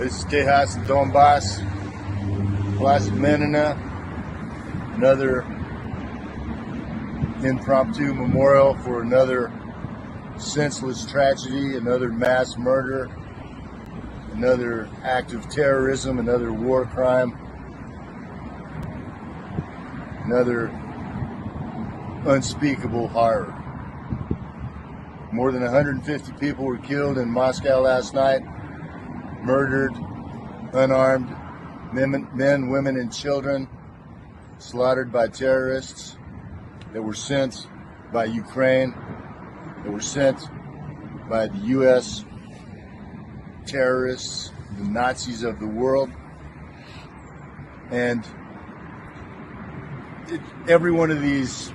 This is Tejas and Donbass, Menina, another impromptu memorial for another senseless tragedy, another mass murder, another act of terrorism, another war crime, another unspeakable horror. More than 150 people were killed in Moscow last night, murdered, unarmed, men, women, and children, slaughtered by terrorists that were sent by Ukraine, that were sent by the U.S. terrorists, the Nazis of the world. And every one of these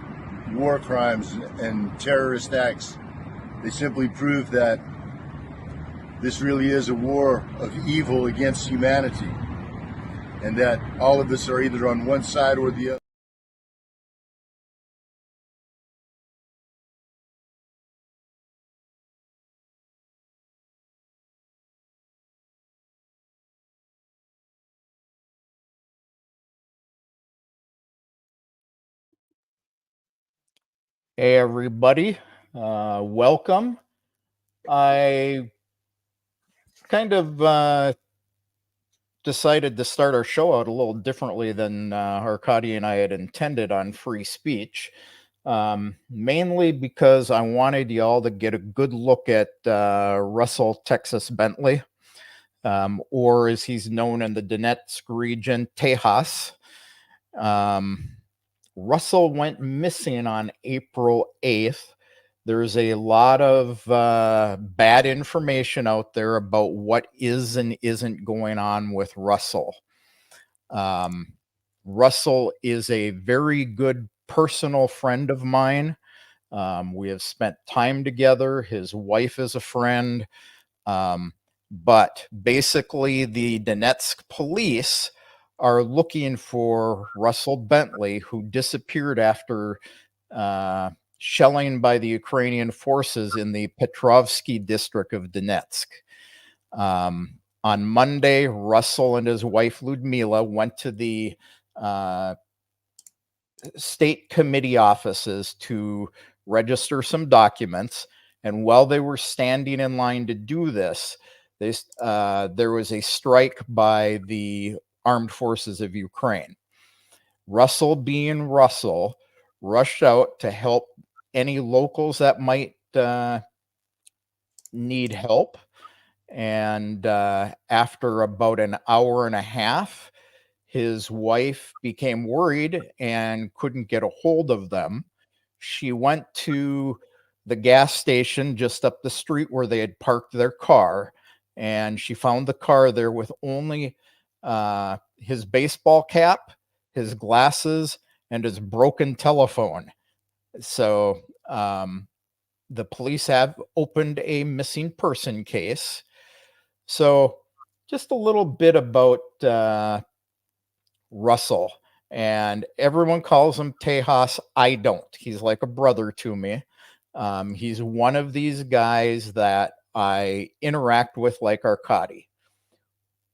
war crimes and terrorist acts, they simply prove that this really is a war of evil against humanity, and that all of us are either on one side or the other. Hey everybody, welcome. I kind of decided to start our show out a little differently than Arkady and I had intended on free speech, mainly because I wanted y'all to get a good look at Russell Texas Bentley, or as he's known in the Donetsk region, Tejas. Russell went missing on April 8th. There's a lot of bad information out there about what is and isn't going on with Russell. Russell is a very good personal friend of mine. We have spent time together. His wife is a friend. But basically, the Donetsk police are looking for Russell Bentley, who disappeared after shelling by the Ukrainian forces in the Petrovsky district of Donetsk. On Monday, Russell and his wife Ludmila went to the state committee offices to register some documents. And while they were standing in line to do this, there was a strike by the armed forces of Ukraine. Russell, being Russell, rushed out to help any locals that might need help. And after about an hour and a half, his wife became worried and couldn't get a hold of them. She went to the gas station just up the street where they had parked their car, and she found the car there with only his baseball cap, his glasses, and his broken telephone. So the police have opened a missing person case. So just a little bit about Russell. And everyone calls him Tejas. I don't. He's like a brother to me. He's one of these guys that I interact with like Arkady.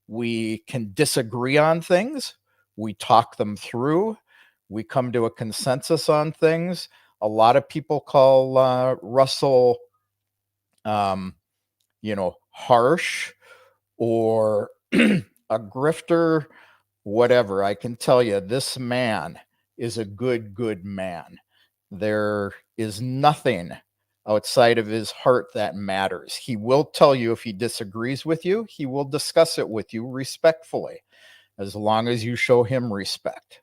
We can disagree on things. We talk them through. We come to a consensus on things. A lot of people call Russell, harsh or a grifter, whatever. I can tell you, this man is a good man. There is nothing outside of his heart that matters. He will tell you if he disagrees with you. He will discuss it with you respectfully, as long as you show him respect.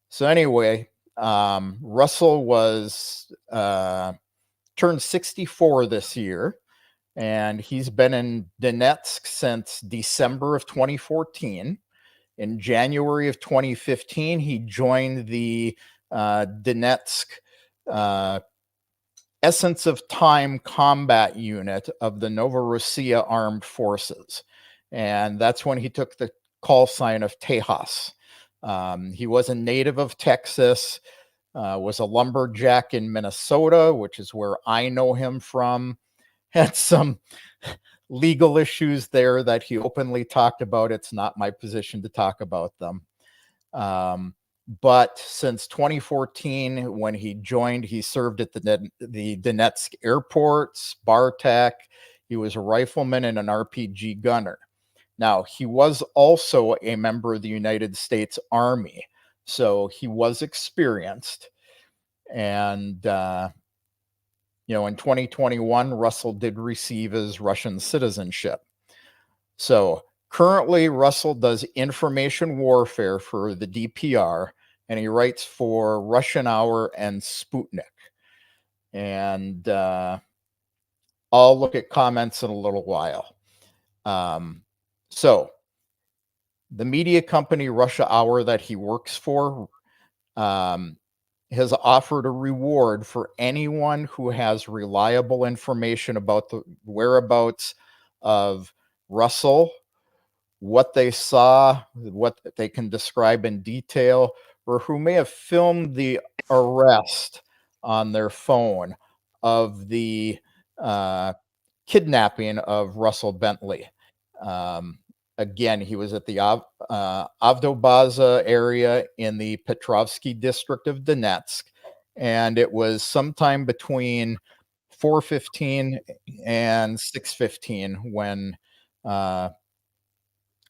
So anyway, Russell was turned 64 this year, and he's been in Donetsk since December of 2014. In January of 2015, he joined the Donetsk Essence of Time combat unit of the Novorossiya Armed Forces. And that's when he took the call sign of Tejas. He was a native of Texas, was a lumberjack in Minnesota, which is where I know him from. Had some legal issues there that he openly talked about. It's not my position to talk about them. But since 2014, when he joined, he served at the Donetsk airport, Spartak. He was a rifleman and an RPG gunner. Now, he was also a member of the United States Army, so he was experienced. And, in 2021, Russell did receive his Russian citizenship. So currently, Russell does information warfare for the DPR, and he writes for Russian Hour and Sputnik. And I'll look at comments in a little while. So the media company Russia Hour that he works for has offered a reward for anyone who has reliable information about the whereabouts of Russell, what they saw, what they can describe in detail, or who may have filmed the arrest on their phone of the kidnapping of Russell Bentley. Again, he was at the Avdobaza area in the Petrovsky district of Donetsk, and it was sometime between 4:15 and 6:15 when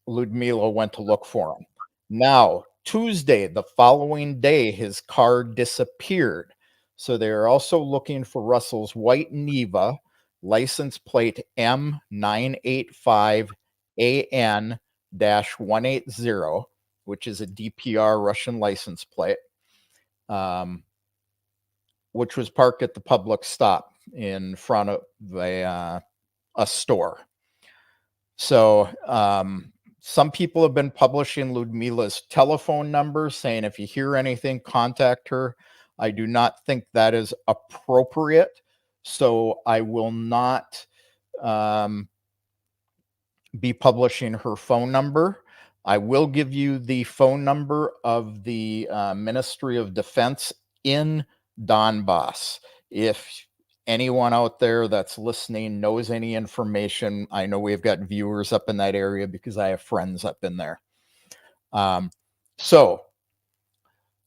Ludmila went to look for him. Now, Tuesday, the following day, his car disappeared. So they're also looking for Russell's white Niva, license plate M985AN-180, which is a DPR Russian license plate, which was parked at the public stop in front of a store. So some people have been publishing Ludmila's telephone number, saying if you hear anything, contact her. I do not think that is appropriate, so I will not be publishing her phone number. I will give you the phone number of the Ministry of Defense in Donbass. If anyone out there that's listening knows any information, I know we've got viewers up in that area because I have friends up in there. So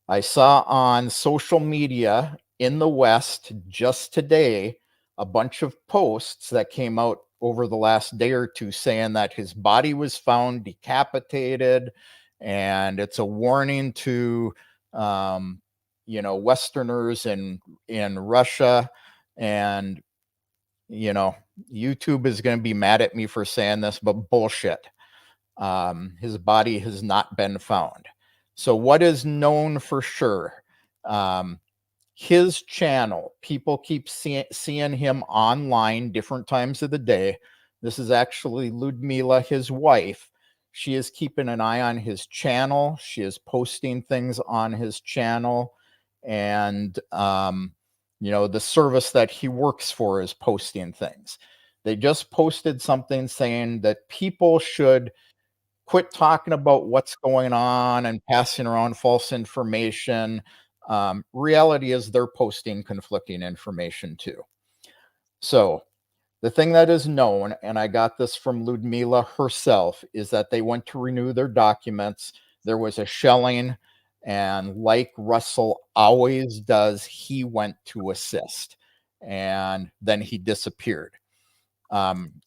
I saw on social media in the West just today a bunch of posts that came out over the last day or two saying that his body was found decapitated, and it's a warning to Westerners in Russia. And YouTube is going to be mad at me for saying this, but bullshit. His body has not been found. So what is known for sure? His channel, people keep seeing him online different times of the day. This is actually Ludmila, his wife. She is keeping an eye on his channel. She is posting things on his channel. And, the service that he works for is posting things. They just posted something saying that people should quit talking about what's going on and passing around false information. Reality is they're posting conflicting information too. So the thing that is known, and I got this from Ludmila herself, is that they went to renew their documents. There was a shelling, and like Russell always does, he went to assist, and then he disappeared.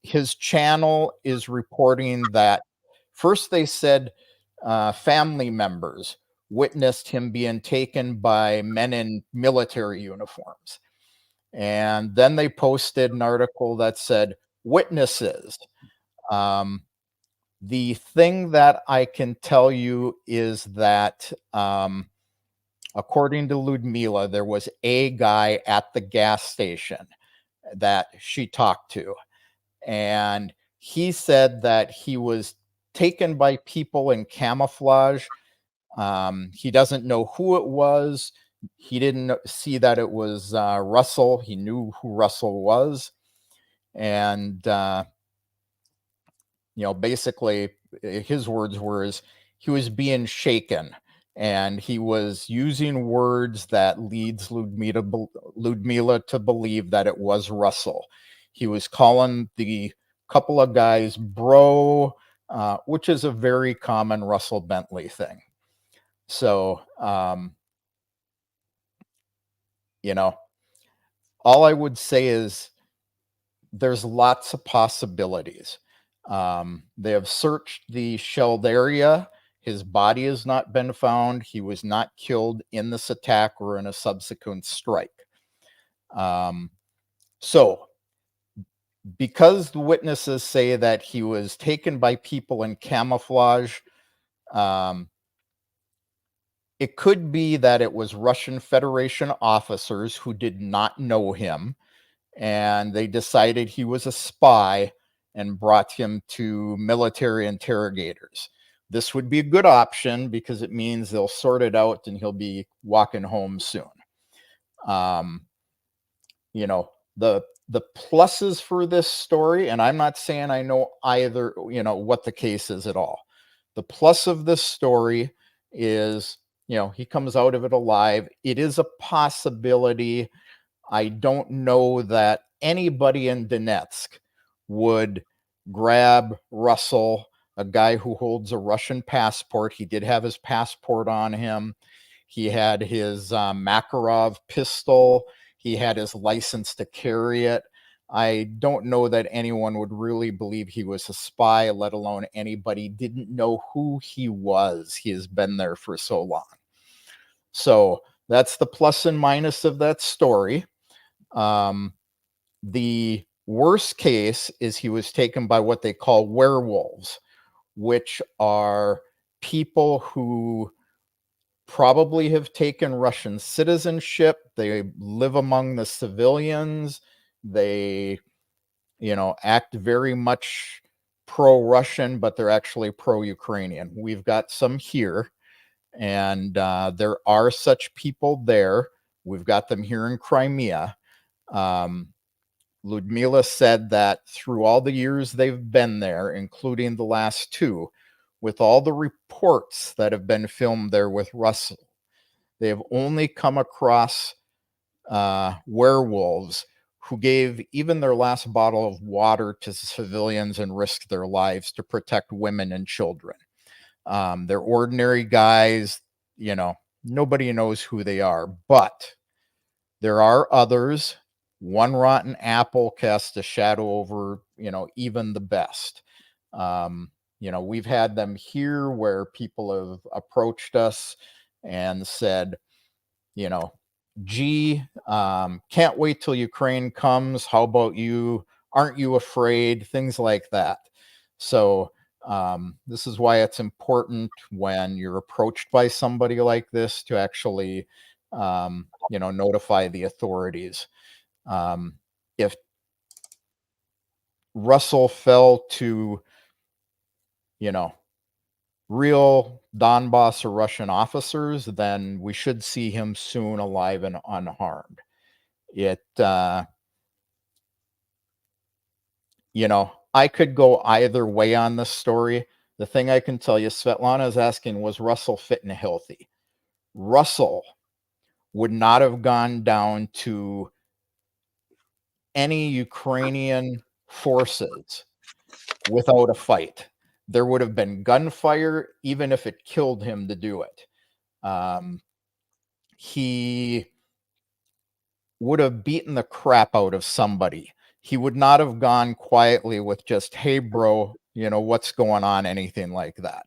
His channel is reporting that first they said family members witnessed him being taken by men in military uniforms. And then they posted an article that said witnesses. The thing that I can tell you is that, according to Ludmila, there was a guy at the gas station that she talked to. And he said that he was taken by people in camouflage. He doesn't know who it was. He didn't see that it was Russell. He knew who Russell was. And, basically his words were he was being shaken, and he was using words that leads Ludmila to believe that it was Russell. He was calling the couple of guys, bro, which is a very common Russell Bentley thing. So, you know, all I would say is there's lots of possibilities. They have searched the shelled area. His body has not been found. He was not killed in this attack or in a subsequent strike. So, because the witnesses say that he was taken by people in camouflage, it could be that it was Russian Federation officers who did not know him, and they decided he was a spy and brought him to military interrogators. This would be a good option because it means they'll sort it out and he'll be walking home soon. You know, the pluses for this story, and I'm not saying I know either, you know, what the case is at all. The plus of this story is, you know, he comes out of it alive. It is a possibility. I don't know that anybody in Donetsk would grab Russell, a guy who holds a Russian passport. He did have his passport on him. He had his Makarov pistol. He had his license to carry it. I don't know that anyone would really believe he was a spy, let alone anybody didn't know who he was. He has been there for so long. So that's the plus and minus of that story. The worst case is he was taken by what they call werewolves, which are people who probably have taken Russian citizenship. They live among the civilians. They, you know, act very much pro-Russian, but they're actually pro-Ukrainian. We've got some here, and there are such people there. We've got them here in Crimea. Ludmila said that through all the years they've been there, including the last 2, with all the reports that have been filmed there with Russell, they have only come across werewolves who gave even their last bottle of water to civilians and risked their lives to protect women and children. They're ordinary guys, you know, nobody knows who they are, but there are others. One rotten apple casts a shadow over, you know, even the best. You know, we've had them here where people have approached us and said, you know, gee, can't wait till Ukraine comes. How about you? Aren't you afraid? Things like that. So this is why it's important when you're approached by somebody like this to actually, you know, notify the authorities. If Russell fell to, you know, real Donbass or Russian officers, then we should see him soon alive and unharmed. It, you know, I could go either way on this story. The thing I can tell you, Svetlana is asking, was Russell fit and healthy? Russell would not have gone down to any Ukrainian forces without a fight. There would have been gunfire, even if it killed him to do it. He would have beaten the crap out of somebody. He would not have gone quietly with just, hey, bro, you know, what's going on, anything like that.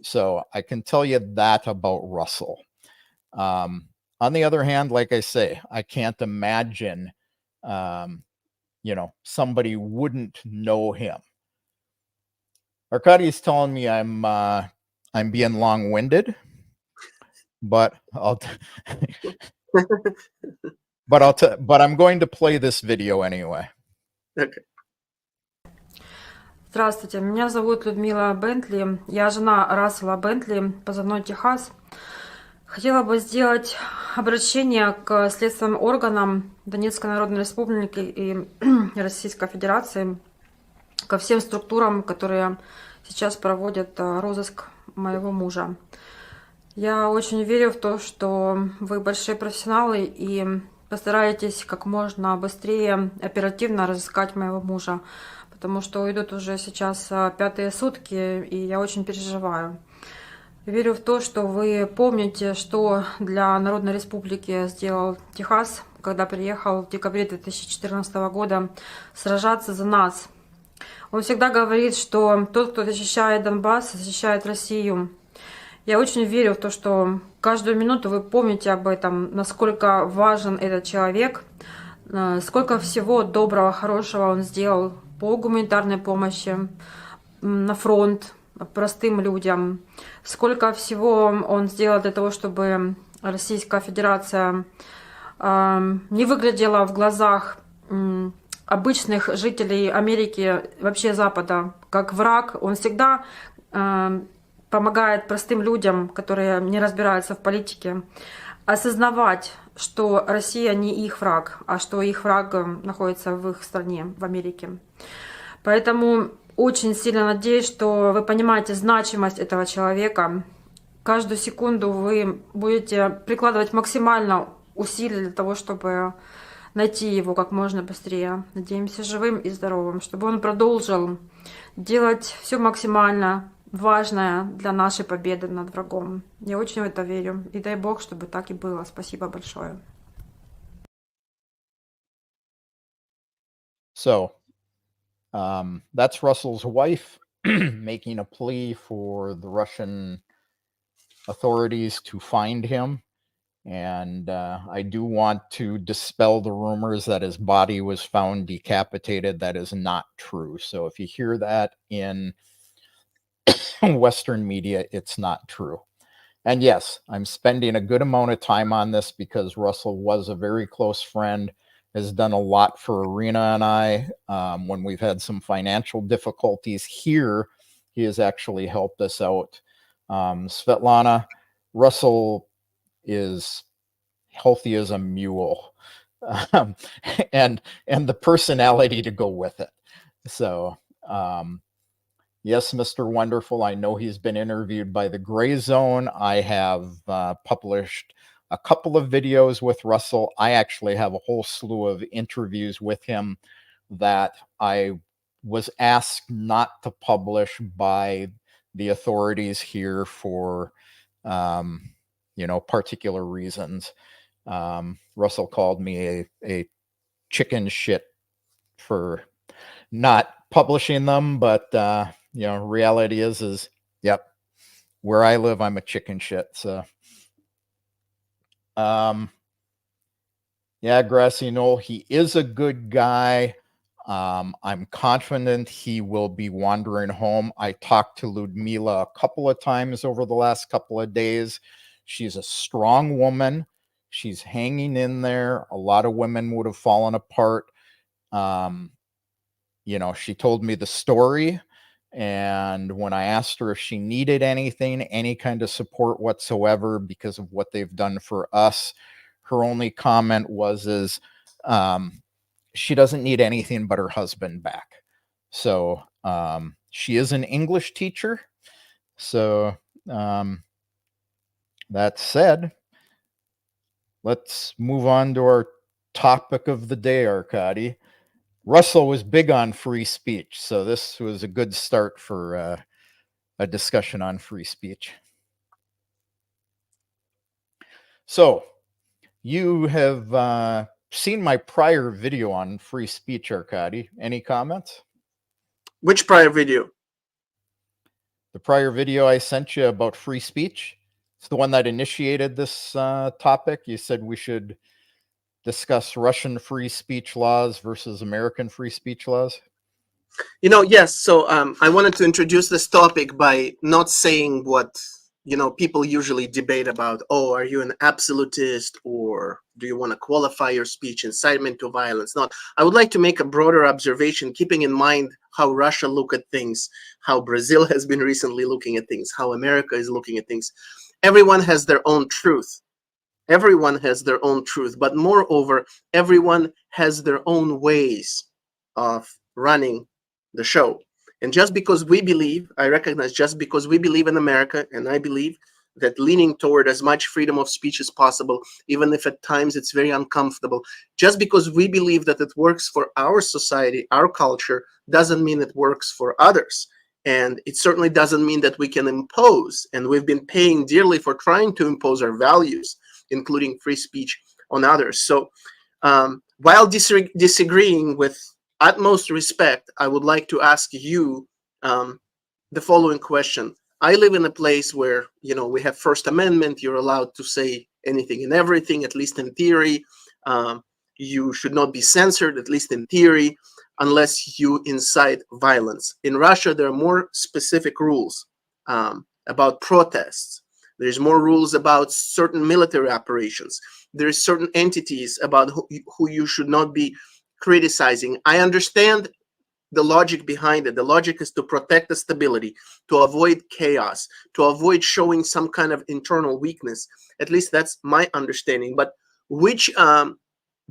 So I can tell you that about Russell. On the other hand, like I say, I can't imagine, you know, somebody wouldn't know him. Arkady is telling me I'm being long-winded, but but I'm going to play this video anyway. Okay. Здравствуйте, меня зовут Людмила Бентли, я жена Рассела Бентли, позывной Техас. Хотела бы сделать обращение к следственным органам Донецкой Народной Республики и Российской Федерации, ко всем структурам, которые сейчас проводят розыск моего мужа. Я очень верю в то, что вы большие профессионалы и постараетесь как можно быстрее, оперативно разыскать моего мужа, потому что идут уже сейчас 5-е сутки, и я очень переживаю. Верю в то, что вы помните, что для Народной Республики сделал Техас, когда приехал в декабре 2014 года сражаться за нас. Он всегда говорит, что тот, кто защищает Донбасс, защищает Россию. Я очень верю в то, что каждую минуту вы помните об этом, насколько важен этот человек, сколько всего доброго, хорошего он сделал по гуманитарной помощи, на фронт, простым людям, сколько всего он сделал для того, чтобы Российская Федерация не выглядела в глазах обычных жителей Америки, вообще Запада, как враг. Он всегда помогает простым людям, которые не разбираются в политике, осознавать, что Россия не их враг, а что их враг находится в их стране, в Америке. Поэтому очень сильно надеюсь, что вы понимаете значимость этого человека. Каждую секунду вы будете прикладывать максимально усилий для того, чтобы найти его как можно быстрее. Надеемся живым и здоровым, чтобы он продолжил делать все максимально важное для нашей победы над врагом. Я очень в это верю. И дай Бог, чтобы так и было. Спасибо большое. So, that's Russell's wife making a plea for the Russian authorities to find him. And I do want to dispel the rumors that his body was found decapitated. That is not true. So if you hear that in Western media, it's not true. And yes, I'm spending a good amount of time on this because Russell was a very close friend, has done a lot for Irina and I. When we've had some financial difficulties here, he has actually helped us out. Svetlana, Russell is healthy as a mule, and the personality to go with it. So yes, Mr. Wonderful, I know he's been interviewed by the Gray Zone. I have published a couple of videos with Russell. I actually have a whole slew of interviews with him that I was asked not to publish by the authorities here for particular reasons. Russell called me a chicken shit for not publishing them, but reality is yep, where I live, I'm a chicken shit. So yeah, Grassy Knoll, he is a good guy. I'm confident he will be wandering home. I talked to Ludmila a couple of times over the last couple of days. She's a strong woman. She's hanging in there. A lot of women would have fallen apart. She told me the story. And when I asked her if she needed anything, any kind of support whatsoever, because of what they've done for us, her only comment was she doesn't need anything but her husband back. So she is an English teacher. So that said, let's move on to our topic of the day, Arkady. Russell was big on free speech, so this was a good start for a discussion on free speech. So you have seen my prior video on free speech, Arkady. Any comments? Which prior video? The prior video I sent you about free speech. It's the one that initiated this topic. You said we should discuss Russian free speech laws versus American free speech laws. Yes. So I wanted to introduce this topic by not saying what people usually debate about. Oh, are you an absolutist, or do you want to qualify your speech incitement to violence? Not. I would like to make a broader observation, keeping in mind how Russia look at things, how Brazil has been recently looking at things, how America is looking at things. Everyone has their own truth. Everyone has their own truth, but moreover, everyone has their own ways of running the show. And just because we believe, I recognize, just because we believe in America, and I believe that leaning toward as much freedom of speech as possible, even if at times it's very uncomfortable, just because we believe that it works for our society, our culture, doesn't mean it works for others. And it certainly doesn't mean that we can impose, and we've been paying dearly for trying to impose our values, including free speech, on others. So while disagreeing with utmost respect, I would like to ask you the following question. I live in a place where, we have First Amendment. You're allowed to say anything and everything, at least in theory. You should not be censored, at least in theory, unless you incite violence. In Russia, there are more specific rules about protests. There's more rules about certain military operations. There's certain entities about who you should not be criticizing. I understand the logic behind it. The logic is to protect the stability, to avoid chaos, to avoid showing some kind of internal weakness. At least that's my understanding. But which,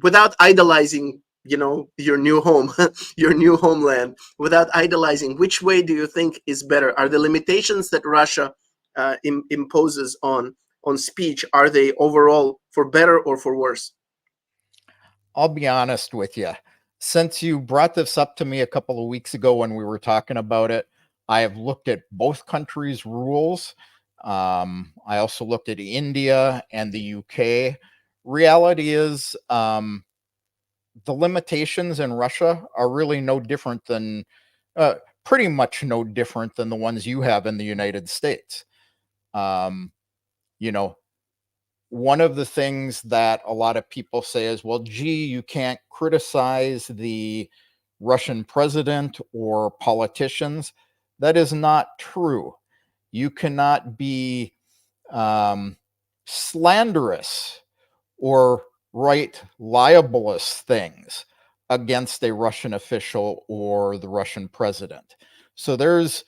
without idolizing, your new home, your new homeland, without idolizing, which way do you think is better? Are the limitations that Russia imposes on speech, are they overall for better or for worse? I'll be honest with you. Since you brought this up to me a couple of weeks ago when we were talking about it, I have looked at both countries' rules. I also looked at India and the UK. Reality is, the limitations in Russia are really no different than, pretty much no different than the ones you have in the United States. One of the things that a lot of people say is, well, gee, you can't criticize the Russian president or politicians. That is not true. You cannot be slanderous or write libelous things against a Russian official or the Russian president. So there's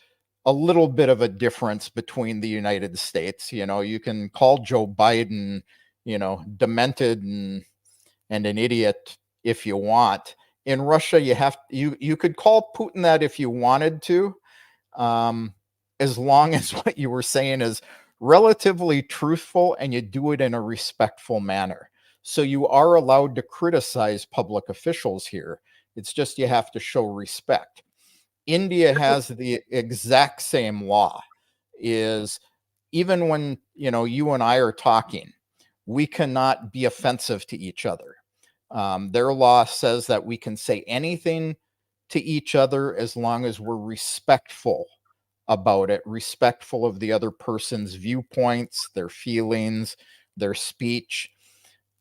a little bit of a difference between the United States. You can call Joe Biden, demented and an idiot if you want. In Russia, you could call Putin that if you wanted to, as long as what you were saying is relatively truthful and you do it in a respectful manner. So you are allowed to criticize public officials here. It's just you have to show respect. India has the exact same law. Is even when you and I are talking, we cannot be offensive to each other. Their law says that we can say anything to each other as long as we're respectful about it, respectful of the other person's viewpoints, their feelings, their speech.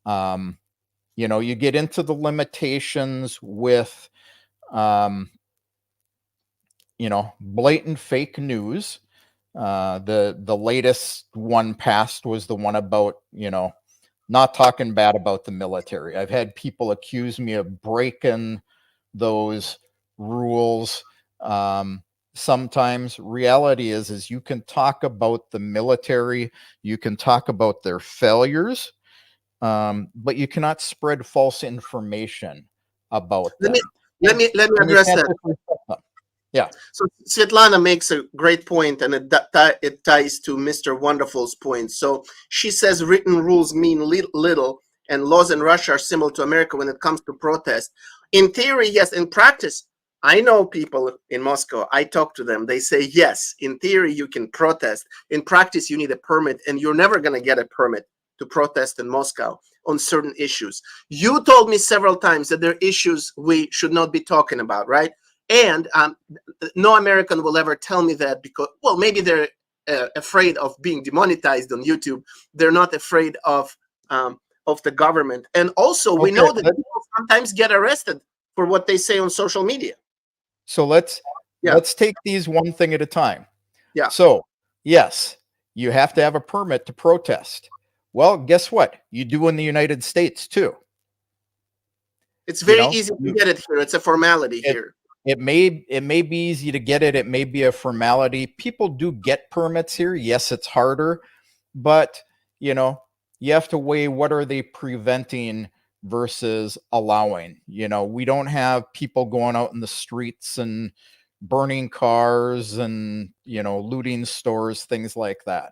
You get into the limitations with blatant fake news. The latest one passed was the one about, not talking bad about the military. I've had people accuse me of breaking those rules. Sometimes reality is you can talk about the military, you can talk about their failures, but you cannot spread false information about them. Let me address that. Yeah. So Svetlana makes a great point, and it ties to Mr. Wonderful's point. So she says written rules mean little, and laws in Russia are similar to America when it comes to protest. In theory, yes. In practice, I know people in Moscow. I talk to them. They say, yes, in theory, you can protest. In practice, you need a permit, and you're never going to get a permit to protest in Moscow on certain issues. You told me several times that there are issues we should not be talking about, right? And no American will ever tell me that because, well, maybe they're afraid of being demonetized on YouTube. They're not afraid of the government. And also, we know that people sometimes get arrested for what they say on social media. So let's take these one thing at a time. Yeah. So, yes, you have to have a permit to protest. Well, guess what? You do in the United States, too. It's very easy to get it here. It's a formality here. It may be easy to get it. It may be a formality. People do get permits here. Yes, it's harder, but you have to weigh what are they preventing versus allowing. We don't have people going out in the streets and burning cars and looting stores, things like that.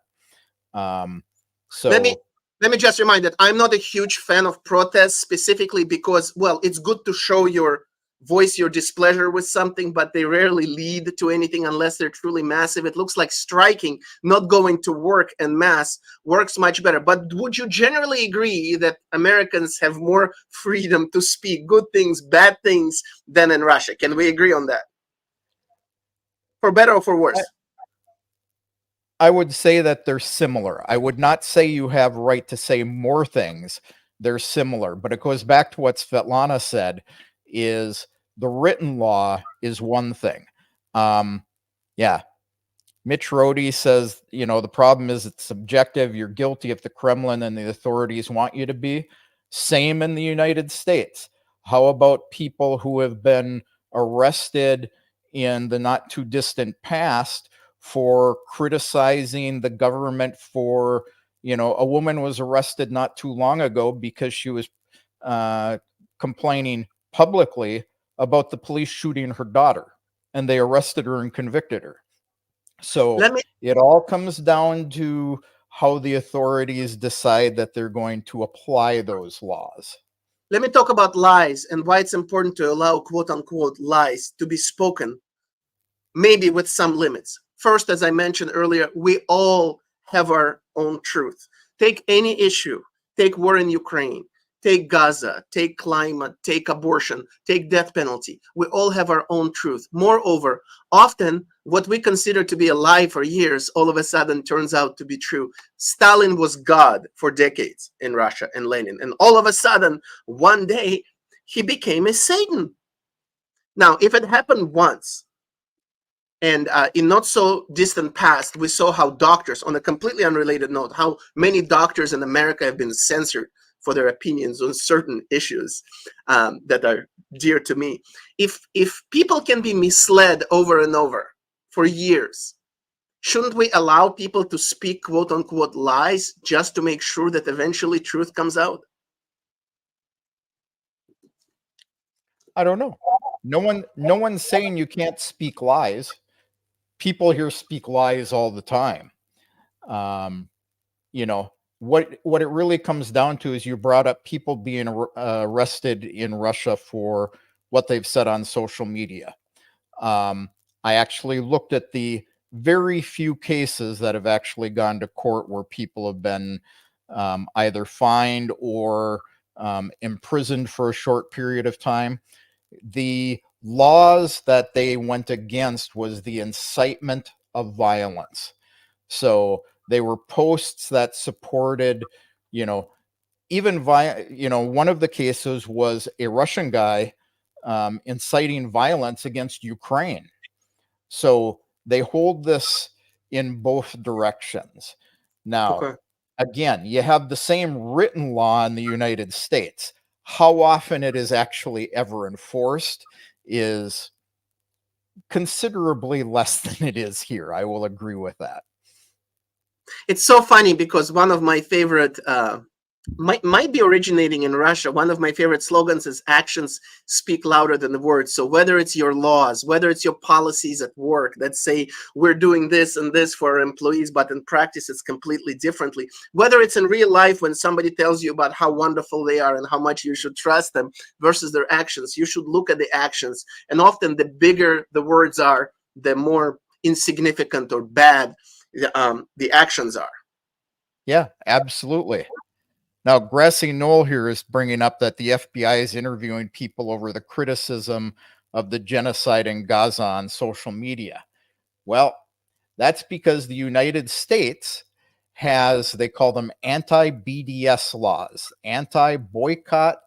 So let me just remind that I'm not a huge fan of protests, specifically because, well, it's good to show your voice, your displeasure with something, but they rarely lead to anything unless they're truly massive. It looks like striking, not going to work en masse, works much better. But would you generally agree that Americans have more freedom to speak good things, bad things than in Russia? Can we agree on that? For better or for worse? I would say that they're similar. I would not say you have right to say more things. They're similar, but it goes back to what Svetlana said, is the written law is one thing. Yeah. Mitch Rohde says, the problem is it's subjective. You're guilty if the Kremlin and the authorities want you to be. Same in the United States. How about people who have been arrested in the not too distant past for criticizing the government for, a woman was arrested not too long ago because she was complaining publicly about the police shooting her daughter, and they arrested her and convicted her. So it all comes down to how the authorities decide that they're going to apply those laws. Let me talk about lies and why it's important to allow quote unquote lies to be spoken, maybe with some limits. First, as I mentioned earlier, we all have our own truth. Take any issue, take war in Ukraine, take Gaza, take climate, take abortion, take death penalty. We all have our own truth. Moreover, often what we consider to be a lie for years, all of a sudden turns out to be true. Stalin was God for decades in Russia, and Lenin. And all of a sudden, one day, he became a Satan. Now, if it happened once, and in not so distant past, we saw how doctors, on a completely unrelated note, how many doctors in America have been censored for their opinions on certain issues that are dear to me. If people can be misled over and over for years, shouldn't we allow people to speak quote unquote lies just to make sure that eventually truth comes out? I don't know. No one's saying you can't speak lies. People here speak lies all the time. What it really comes down to is you brought up people being arrested in Russia for what they've said on social media. I actually looked at the very few cases that have actually gone to court where people have been either fined or imprisoned for a short period of time. The laws that they went against was the incitement of violence. So they were posts that supported, even one of the cases was a Russian guy inciting violence against Ukraine. So they hold this in both directions. Now, again, you have the same written law in the United States. How often it is actually ever enforced is considerably less than it is here. I will agree with that. It's so funny because one of my favorite might be originating in Russia. One of my favorite slogans is actions speak louder than the words. So whether it's your laws, whether it's your policies at work that say we're doing this and this for our employees, but in practice it's completely differently. Whether it's in real life when somebody tells you about how wonderful they are and how much you should trust them versus their actions, you should look at the actions. And often the bigger the words are, the more insignificant or bad the actions are. Yeah, absolutely. Now, Grassy Knoll here is bringing up that the FBI is interviewing people over the criticism of the genocide in Gaza on social media. Well, that's because the United States has, they call them anti-BDS laws, anti-boycott,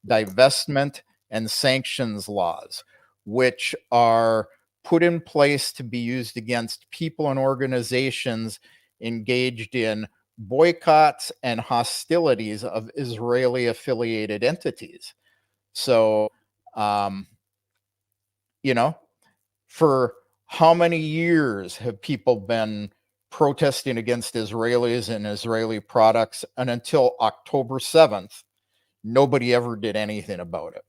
divestment, and sanctions laws, which are put in place to be used against people and organizations engaged in boycotts and hostilities of Israeli affiliated entities. So, for how many years have people been protesting against Israelis and Israeli products? And until October 7th, nobody ever did anything about it.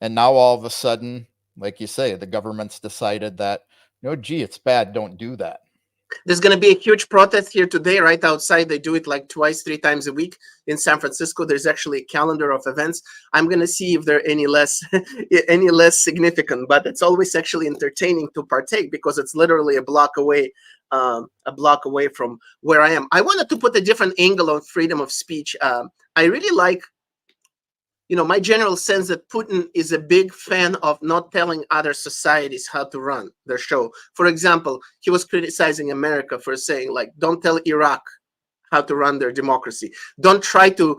And now all of a sudden, like you say, the government's decided that, no, gee, it's bad, don't do that. There's going to be a huge protest here today, right outside. They do it like twice, 3 times a week in San Francisco. There's actually a calendar of events. I'm going to see if they're any less any less significant, but it's always actually entertaining to partake because it's literally a block away from where I am. I wanted to put a different angle on freedom of speech. I really like, my general sense that Putin is a big fan of not telling other societies how to run their show. For example, he was criticizing America for saying, like, don't tell Iraq how to run their democracy. Don't try to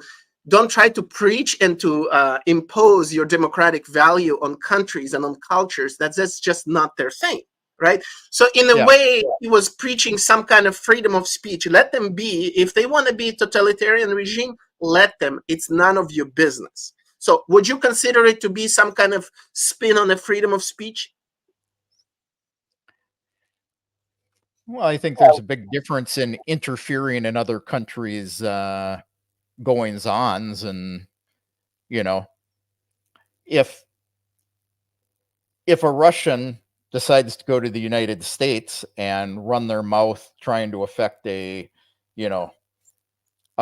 preach and to impose your democratic value on countries and on cultures. That's just not their thing, right? So in a way, he was preaching some kind of freedom of speech. Let them be. If they want to be a totalitarian regime, let them. It's none of your business. So would you consider it to be some kind of spin on the freedom of speech? Well, I think there's a big difference in interfering in other countries' goings-ons, and if a Russian decides to go to the United States and run their mouth trying to affect a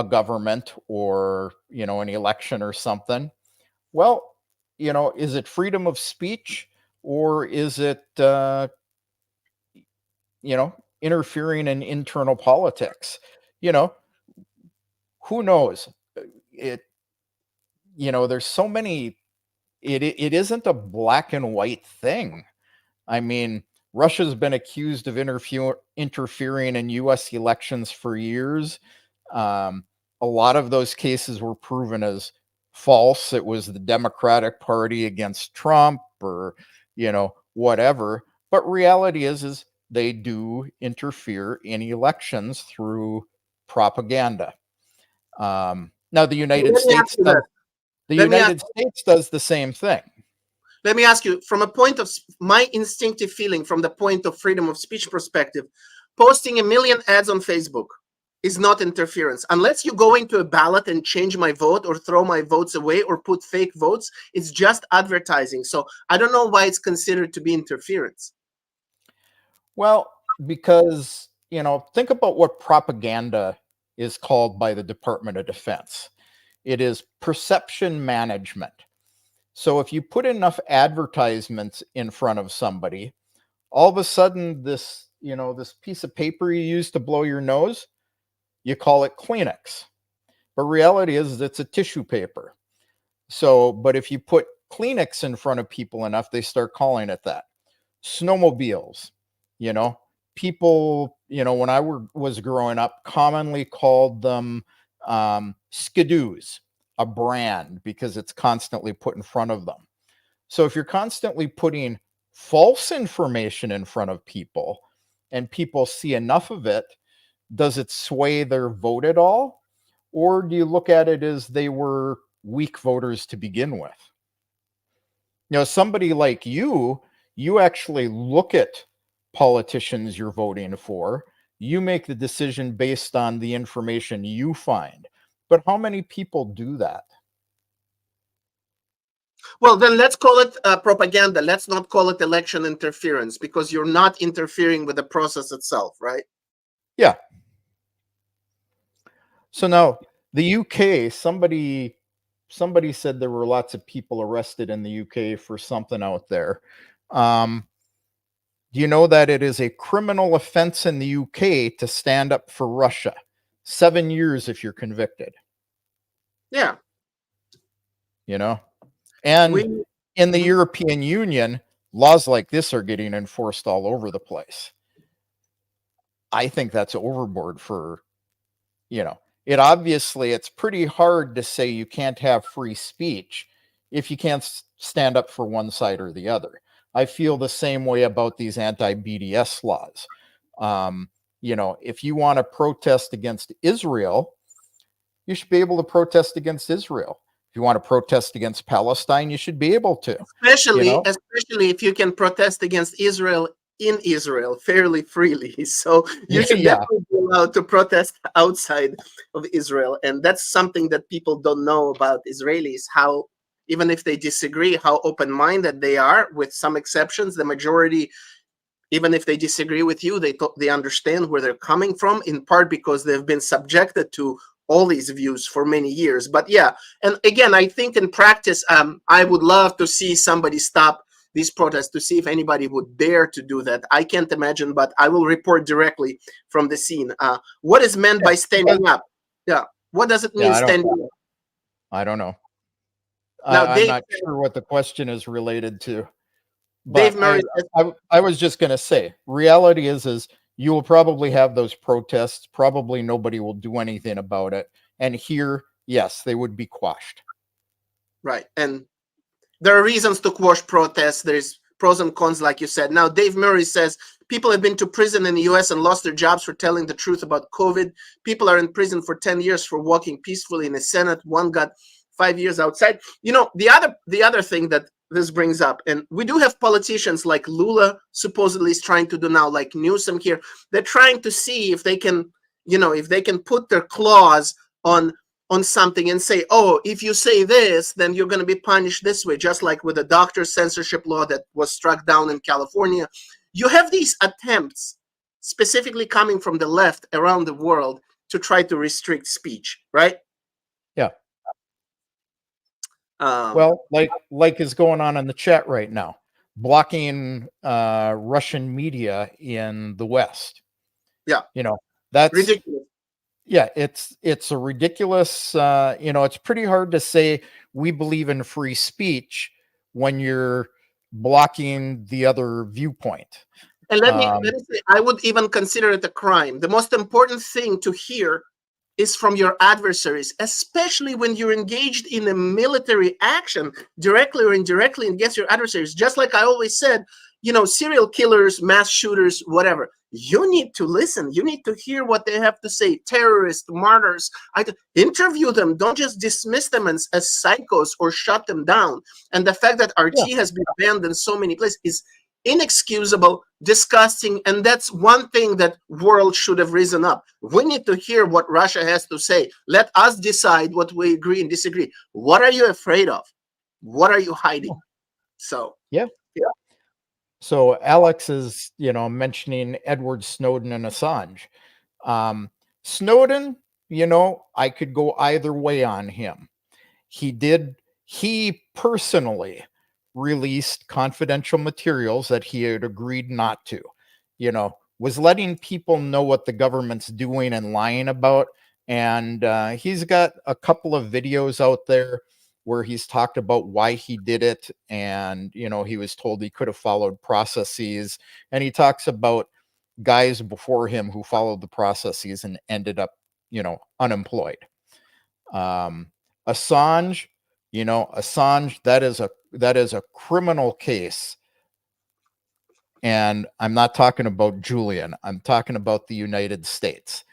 government or an election or something, well, is it freedom of speech, or is it interfering in internal politics? Who knows? There's so many. It isn't a black and white thing. I mean, Russia's been accused of interfering in U.S. elections for years. A lot of those cases were proven as false. It was the Democratic Party against Trump, or whatever. But reality is they do interfere in elections through propaganda. Now the United States does the same thing. Let me ask you, from a point of my instinctive feeling, from the point of freedom of speech perspective, posting 1 million ads on Facebook is not interference. Unless you go into a ballot and change my vote or throw my votes away or put fake votes, it's just advertising. So I don't know why it's considered to be interference. Well, because, think about what propaganda is called by the Department of Defense. It is perception management. So if you put enough advertisements in front of somebody, all of a sudden this piece of paper you use to blow your nose, you call it Kleenex. But reality is it's a tissue paper. So, but if you put Kleenex in front of people enough, they start calling it that. Snowmobiles, people, when I was growing up, commonly called them skidoos, a brand, because it's constantly put in front of them. So if you're constantly putting false information in front of people and people see enough of it, does it sway their vote at all? Or do you look at it as they were weak voters to begin with? Somebody like you actually look at politicians you're voting for. You make the decision based on the information you find. But how many people do that? Well, then let's call it propaganda. Let's not call it election interference, because you're not interfering with the process itself, right? Yeah. So now the UK, somebody said there were lots of people arrested in the UK for something out there. Do you know that it is a criminal offense in the UK to stand up for Russia? 7 years if you're convicted. Yeah. And in the European Union, laws like this are getting enforced all over the place. I think that's overboard for, it's pretty hard to say you can't have free speech if you can't stand up for one side or the other. I feel the same way about these anti-BDS laws. If you want to protest against Israel, you should be able to protest against Israel. If you want to protest against Palestine, you should be able to. Especially if you can protest against Israel in Israel fairly freely. So you should definitely be allowed to protest outside of Israel. And that's something that people don't know about Israelis, how, even if they disagree, how open-minded they are. With some exceptions, the majority even if they disagree with you, they understand where they're coming from, in part because they've been subjected to all these views for many years. But yeah, and again, I think in practice, I would love to see somebody stop these protests, to see if anybody would dare to do that. I can't imagine, but I will report directly from the scene. What is meant by standing up? Yeah, what does it mean standing up? I don't know. Now, I'm not sure what the question is related to. Dave But Murray I was just going to say, reality is you will probably have those protests. Probably nobody will do anything about it. And here, yes, they would be quashed. Right. And there are reasons to quash protests. There's pros and cons, like you said. Now, Dave Murray says people have been to prison in the US and lost their jobs for telling the truth about COVID. People are in prison for 10 years for walking peacefully in the Senate. One got 5 years outside. You know, the other thing that this brings up, and we do have politicians like Lula supposedly is trying to do now, like Newsom here. They're trying to see if they can, you know, if they can put their claws on something and say, oh, if you say this, then you're going to be punished this way, just like with the doctor censorship law that was struck down in California. You have these attempts, specifically coming from the left around the world, to try to restrict speech, right? Yeah. Well, like is going on in the chat right now, blocking Russian media in the West. Yeah. You know, that's ridiculous. Yeah, it's a ridiculous, you know, it's pretty hard to say we believe in free speech when you're blocking the other viewpoint. And let me say, I would even consider it a crime. The most important thing to hear is from your adversaries, especially when you're engaged in a military action, directly or indirectly against your adversaries. Just like I always said, you know, serial killers, mass shooters, whatever. You need to listen. You need to hear what they have to say. Terrorists, martyrs, interview them. Don't just dismiss them as psychos or shut them down. And the fact that RT has been banned in so many places is inexcusable, disgusting, and that's one thing that world should have risen up. We need to hear what Russia has to say. Let us decide what we agree and disagree. What are you afraid of? What are you hiding? So yeah. So Alex is, you know, mentioning Edward Snowden and Assange. Snowden, you know, I could go either way on him. He personally released confidential materials that he had agreed not to, you know, was letting people know what the government's doing and lying about. And he's got a couple of videos out there where he's talked about why he did it. And, you know, he was told he could have followed processes. And he talks about guys before him who followed the processes and ended up, you know, unemployed. Assange, you know, Assange, that is a criminal case. And I'm not talking about Julian. I'm talking about the United States.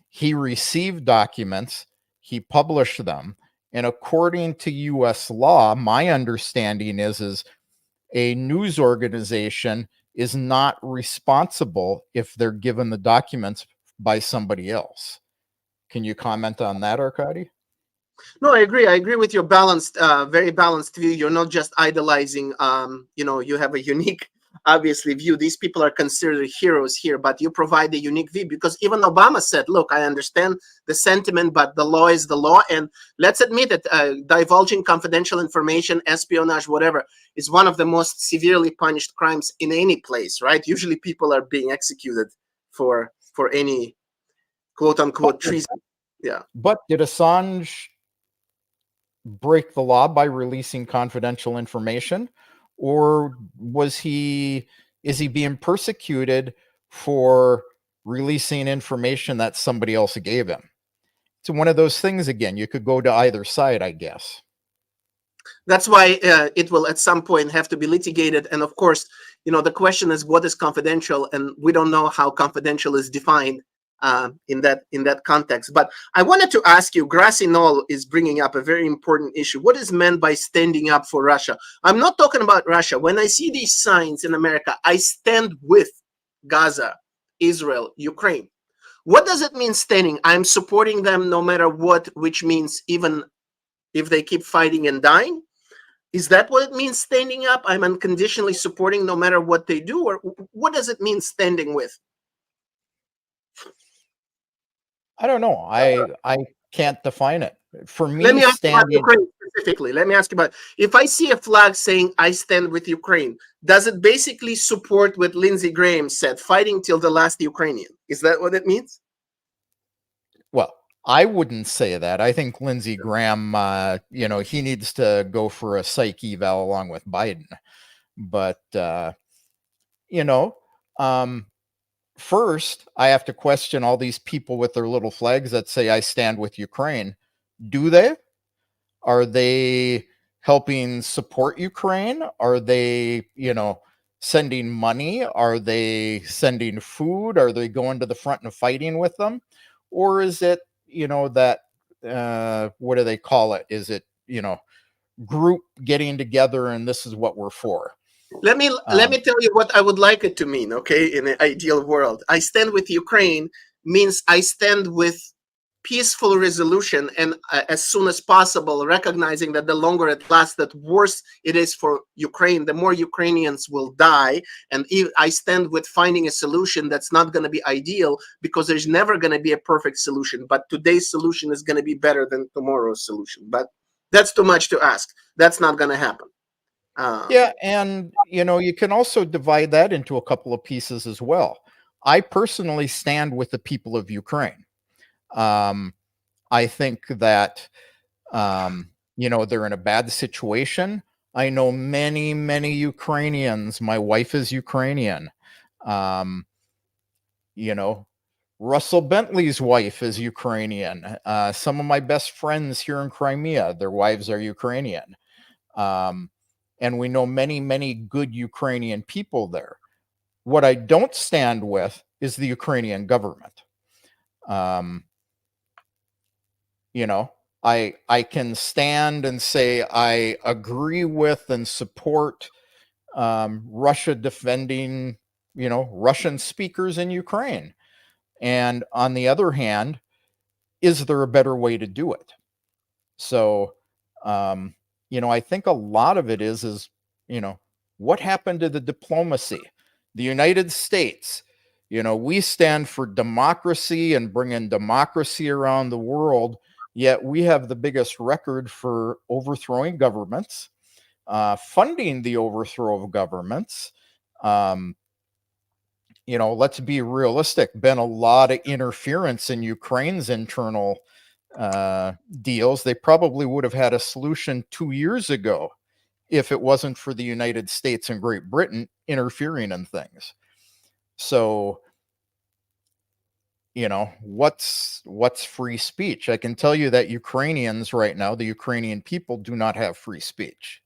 He received documents, he published them, and according to US law, my understanding is a news organization is not responsible if they're given the documents by somebody else. Can you comment on that, Arkady? No, I agree. I agree with your balanced, very balanced view. You're not just idolizing, you know, you have a unique, obviously, view. These people are considered heroes here, but you provide a unique view because even Obama said, look, I understand the sentiment, but the law is the law. And let's admit that divulging confidential information, espionage, whatever, is one of the most severely punished crimes in any place, right? Usually people are being executed for any quote unquote treason. Yeah. But did Assange break the law by releasing confidential information, or is he being persecuted for releasing information that somebody else gave him? It's one of those things. Again, you could go to either side, I guess. That's why it will at some point have to be litigated. And of course, you know, the question is what is confidential, and we don't know how confidential is defined in that context. But I wanted to ask you, Grassy Knoll is bringing up a very important issue. What is meant by standing up for Russia? I'm not talking about Russia. When I see these signs in America, I stand with Gaza, Israel, Ukraine. What does it mean standing? I'm supporting them no matter what, which means even if they keep fighting and dying. Is that what it means, standing up? I'm unconditionally supporting no matter what they do? Or what does it mean, standing with? I don't know. I can't define it. For Let me, me ask you about standing. Ukraine specifically. Let me ask you about, if I see a flag saying I stand with Ukraine, does it basically support what Lindsey Graham said, fighting till the last Ukrainian? Is that what it means? Well, I wouldn't say that. I think Lindsey Graham, he needs to go for a psych eval along with Biden. But you know, um, first, I have to question all these people with their little flags that say I stand with Ukraine. Do they? Are they helping support Ukraine? Are they, sending money? Are they sending food? Are they going to the front and fighting with them? Or is it, that, what do they call it? Is it, group getting together and this is what we're for? Let me tell you what I would like it to mean, okay? In an ideal world, I stand with Ukraine means I stand with peaceful resolution, and as soon as possible, recognizing that the longer it lasts, that worse it is for Ukraine, the more Ukrainians will die. And I stand with finding a solution that's not going to be ideal, because there's never going to be a perfect solution. But today's solution is going to be better than tomorrow's solution. But that's too much to ask. That's not going to happen. Yeah, and you can also divide that into a couple of pieces as well. I personally stand with the people of Ukraine. I think that they're in a bad situation. I know many, many Ukrainians. My wife is Ukrainian. Russell Bentley's wife is Ukrainian. Some of my best friends here in Crimea, their wives are Ukrainian. And we know many, many good Ukrainian people there. What I don't stand with is the Ukrainian government. I can stand and say I agree with and support Russia defending, Russian speakers in Ukraine. And on the other hand, is there a better way to do it? So, I think a lot of it is, what happened to the diplomacy? The United States, we stand for democracy and bringing democracy around the world, yet we have the biggest record for overthrowing governments, funding the overthrow of governments. Let's be realistic. Been a lot of interference in Ukraine's internal deals. They probably would have had a solution 2 years ago if it wasn't for the United States and Great Britain interfering in things. So, what's free speech? I can tell you that Ukrainians right now, the Ukrainian people, do not have free speech.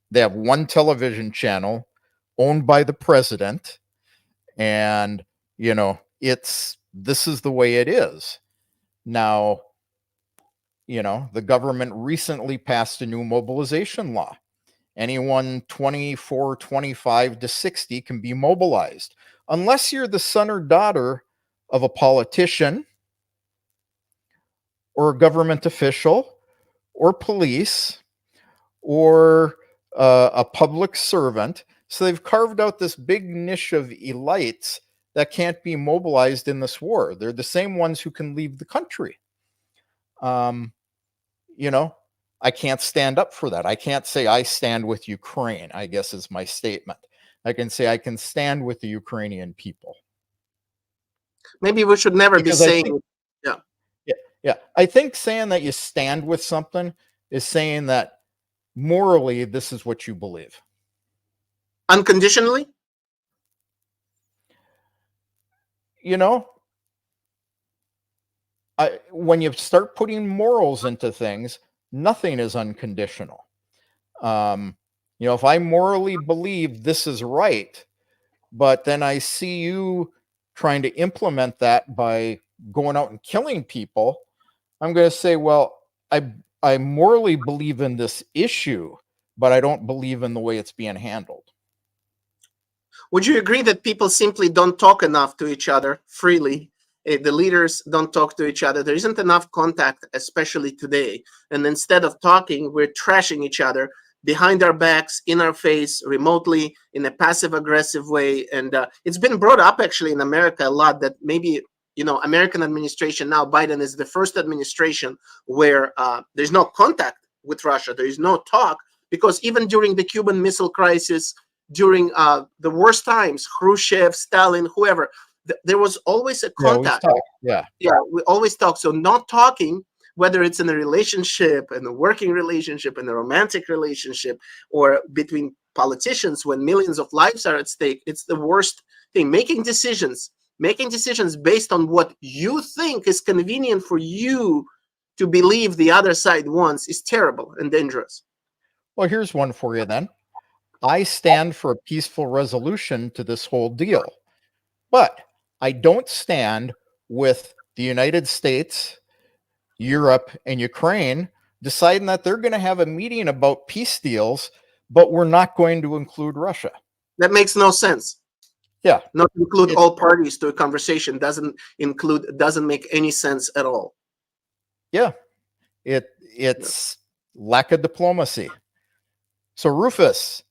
They have one television channel owned by the president, and this is the way it is. Now, the government recently passed a new mobilization law. Anyone 24, 25 to 60 can be mobilized, unless you're the son or daughter of a politician or a government official or police or a public servant. So they've carved out this big niche of elites that can't be mobilized in this war. They're the same ones who can leave the country. I can't stand up for that. I can't say I stand with Ukraine, I guess is my statement. I can say I can stand with the Ukrainian people. Maybe we should never Because be saying, yeah. I think saying that you stand with something is saying that morally this is what you believe. Unconditionally? When you start putting morals into things, nothing is unconditional. If I morally believe this is right, but then I see you trying to implement that by going out and killing people, I'm going to say, well, I morally believe in this issue, but I don't believe in the way it's being handled. Would you agree that people simply don't talk enough to each other freely? The leaders don't talk to each other. There isn't enough contact, especially today. And instead of talking, we're trashing each other. behind our backs, in our face, remotely, in a passive aggressive way. And it's been brought up actually in America a lot that maybe, American administration now, Biden is the first administration where there's no contact with Russia. There is no talk, because even during the Cuban Missile Crisis, during the worst times, Khrushchev, Stalin, whoever, there was always a contact. Yeah, we always talk. So not talking, whether it's in a relationship, in a working relationship, in a romantic relationship, or between politicians when millions of lives are at stake, it's the worst thing. Making decisions based on what you think is convenient for you to believe the other side wants is terrible and dangerous. Well, here's one for you then. I stand for a peaceful resolution to this whole deal, but I don't stand with the United States, Europe, and Ukraine deciding that they're going to have a meeting about peace deals, but we're not going to include Russia. That makes no sense. Yeah. Not include all parties to a conversation doesn't make any sense at all. Yeah. It's lack of diplomacy. So Rufus,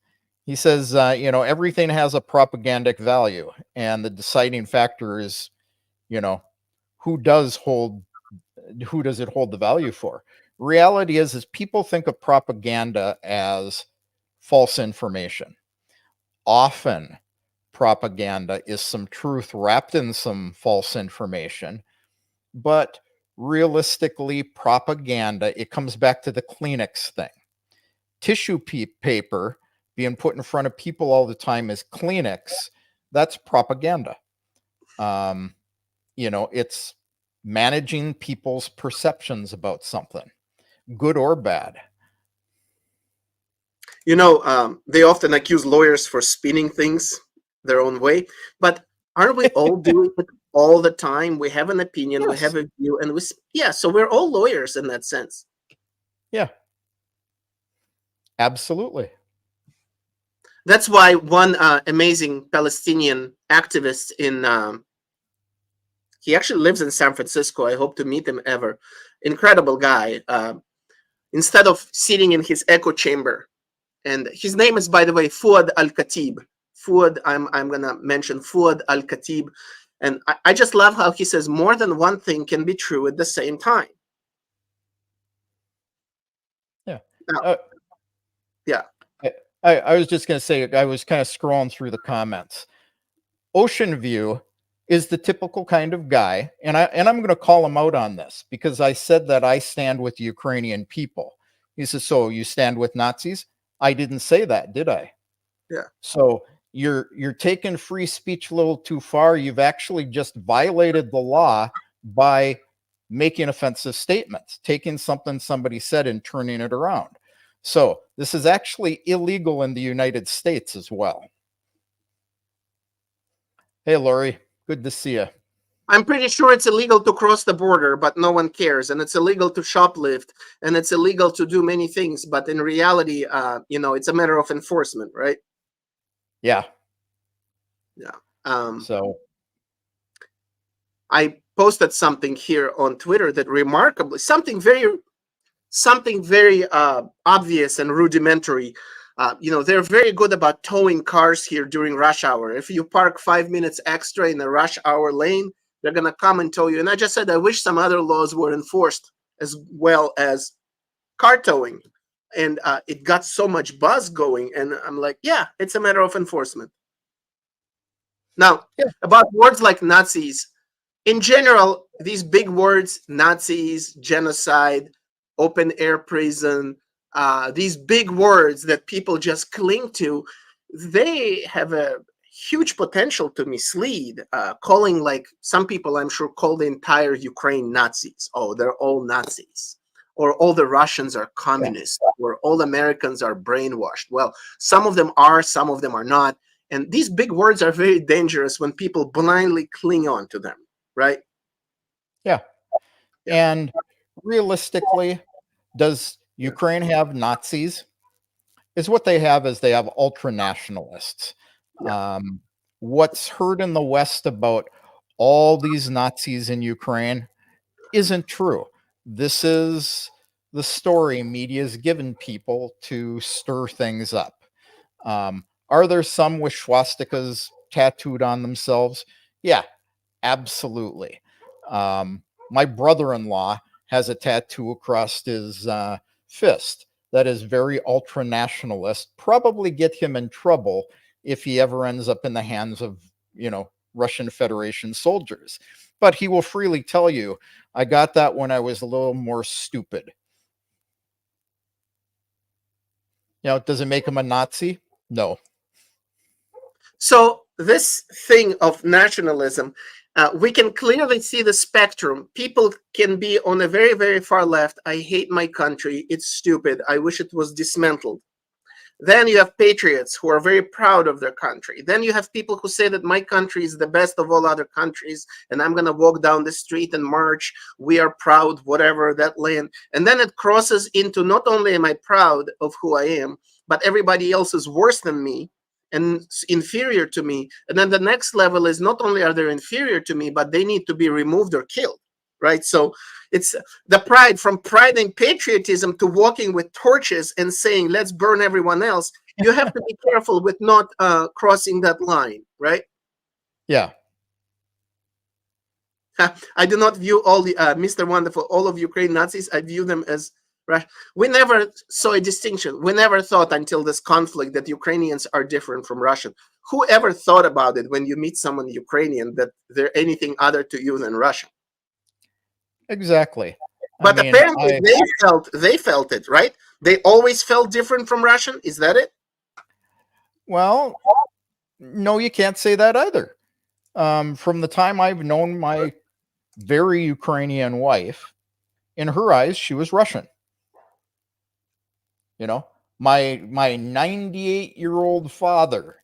he says, everything has a propagandic value, and the deciding factor is, who does it hold the value for? Reality is people think of propaganda as false information. Often propaganda is some truth wrapped in some false information, but realistically, propaganda, it comes back to the Kleenex thing. Tissue paper being put in front of people all the time as Kleenex, that's propaganda. It's managing people's perceptions about something, good or bad. They often accuse lawyers for spinning things their own way, but aren't we all doing it all the time? We have an opinion, yes. We have a view, and so we're all lawyers in that sense. Yeah. Absolutely. That's why one amazing Palestinian activist he actually lives in San Francisco. I hope to meet him ever. Incredible guy. Instead of sitting in his echo chamber, and his name is, by the way, Fouad Al-Khatib. Fouad, I'm gonna mention Fouad Al-Khatib, and I just love how he says more than one thing can be true at the same time. Yeah. Yeah. I was just going to say, I was kind of scrolling through the comments. Ocean View is the typical kind of guy, and I'm going to call him out on this because I said that I stand with the Ukrainian people. He says, so you stand with Nazis? I didn't say that, did I? Yeah. So you're taking free speech a little too far. You've actually just violated the law by making offensive statements, taking something somebody said and turning it around. So this is actually illegal in the United States as well. Hey, Lori, good to see you. I'm pretty sure it's illegal to cross the border, but no one cares. And it's illegal to shoplift, and it's illegal to do many things. But in reality, it's a matter of enforcement, right? Yeah. Yeah. So I posted something here on Twitter that remarkably, something very obvious and rudimentary. They're very good about towing cars here during rush hour. If you park 5 minutes extra in a rush hour lane, they're going to come and tow you. And I just said, I wish some other laws were enforced as well as car towing. And it got so much buzz going. And I'm like, yeah, it's a matter of enforcement. Now, about words like Nazis, in general, these big words, Nazis, genocide, open air prison, these big words that people just cling to, they have a huge potential to mislead, calling, like some people I'm sure call the entire Ukraine Nazis. Oh, they're all Nazis. Or all the Russians are communists, or all Americans are brainwashed. Well, some of them are, some of them are not. And these big words are very dangerous when people blindly cling on to them, right? Yeah. And realistically, does Ukraine have Nazis? Is what they have is they have ultra-nationalists. What's heard in the West about all these Nazis in Ukraine isn't true. This is the story media is given people to stir things up. Are there some with swastikas tattooed on themselves? Yeah, absolutely. My brother-in-law has a tattoo across his fist that is very ultra-nationalist, probably get him in trouble if he ever ends up in the hands of, Russian Federation soldiers. But he will freely tell you, I got that when I was a little more stupid. Does it make him a Nazi? No. So this thing of nationalism, we can clearly see the spectrum. People can be on a very, very far left. I hate my country. It's stupid. I wish it was dismantled. Then you have patriots who are very proud of their country. Then you have people who say that my country is the best of all other countries, and I'm going to walk down the street and march. We are proud, whatever, that land. And then it crosses into not only am I proud of who I am, but everybody else is worse than me and inferior to me. And then the next level is not only are they inferior to me, but they need to be removed or killed, right? So it's the pride, from pride and patriotism to walking with torches and saying, let's burn everyone else. You have to be careful with not crossing that line, right? Yeah. I do not view all the, Mr. Wonderful, all of Ukraine Nazis, I view them as right. We never saw a distinction. We never thought until this conflict that Ukrainians are different from Russian. Who ever thought about it when you meet someone Ukrainian that they're anything other to you than Russian? Exactly. But apparently they felt it, right? They always felt different from Russian. Is that it? Well, no, you can't say that either. From the time I've known my very Ukrainian wife, in her eyes, she was Russian. My 98-year-old father,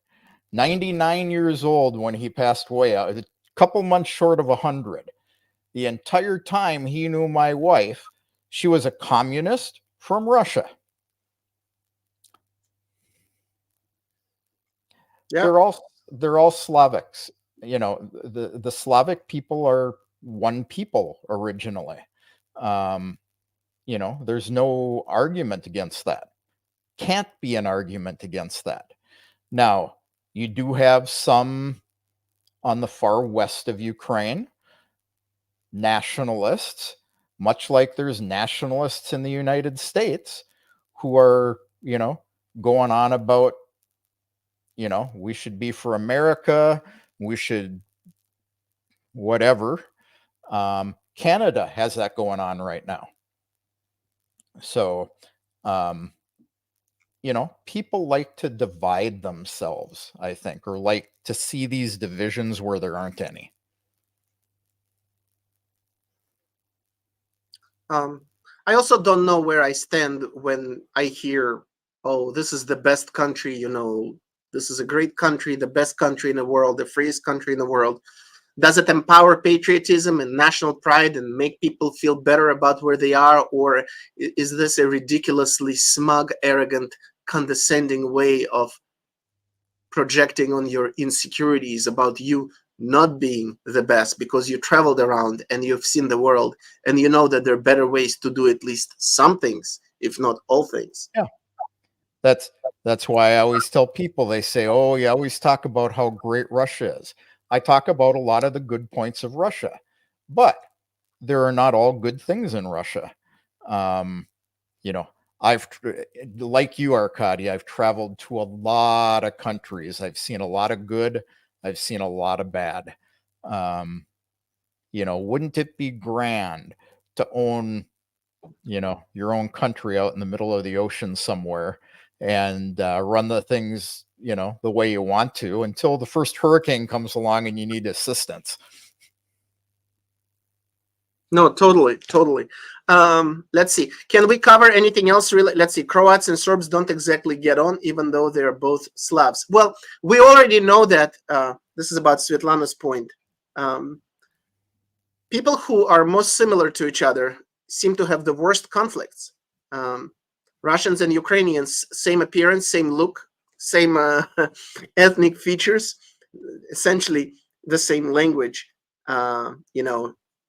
99 years old when he passed away, a couple months short of 100. The entire time he knew my wife, she was a communist from Russia. Yeah. They're all Slavics. The Slavic people are one people originally. There's no argument against that. Can't be an argument against that. Now, you do have some on the far west of Ukraine, nationalists, much like there's nationalists in the United States who are, going on about, we should be for America, we should whatever. Canada has that going on right now. So, people like to divide themselves, I think, or like to see these divisions where there aren't any. I also don't know where I stand when I hear, oh, this is the best country, this is a great country, the best country in the world, the freest country in the world. Does it empower patriotism and national pride and make people feel better about where they are? Or is this a ridiculously smug, arrogant, condescending way of projecting on your insecurities about you not being the best because you traveled around and you've seen the world and you know that there are better ways to do at least some things, if not all things? Yeah. That's why I always tell people, they say, oh, you always talk about how great Russia is. I talk about a lot of the good points of Russia, but there are not all good things in Russia. I've, like you, Arkady, I've traveled to a lot of countries. I've seen a lot of good. I've seen a lot of bad. Wouldn't it be grand to own, your own country out in the middle of the ocean somewhere and run the things, the way you want to until the first hurricane comes along and you need assistance? No, totally. Let's see. Can we cover anything else? Really? Let's see. Croats and Serbs don't exactly get on, even though they're both Slavs. Well, we already know that. This is about Svetlana's point. People who are most similar to each other seem to have the worst conflicts. Russians and Ukrainians, same appearance, same look, same ethnic features, essentially the same language.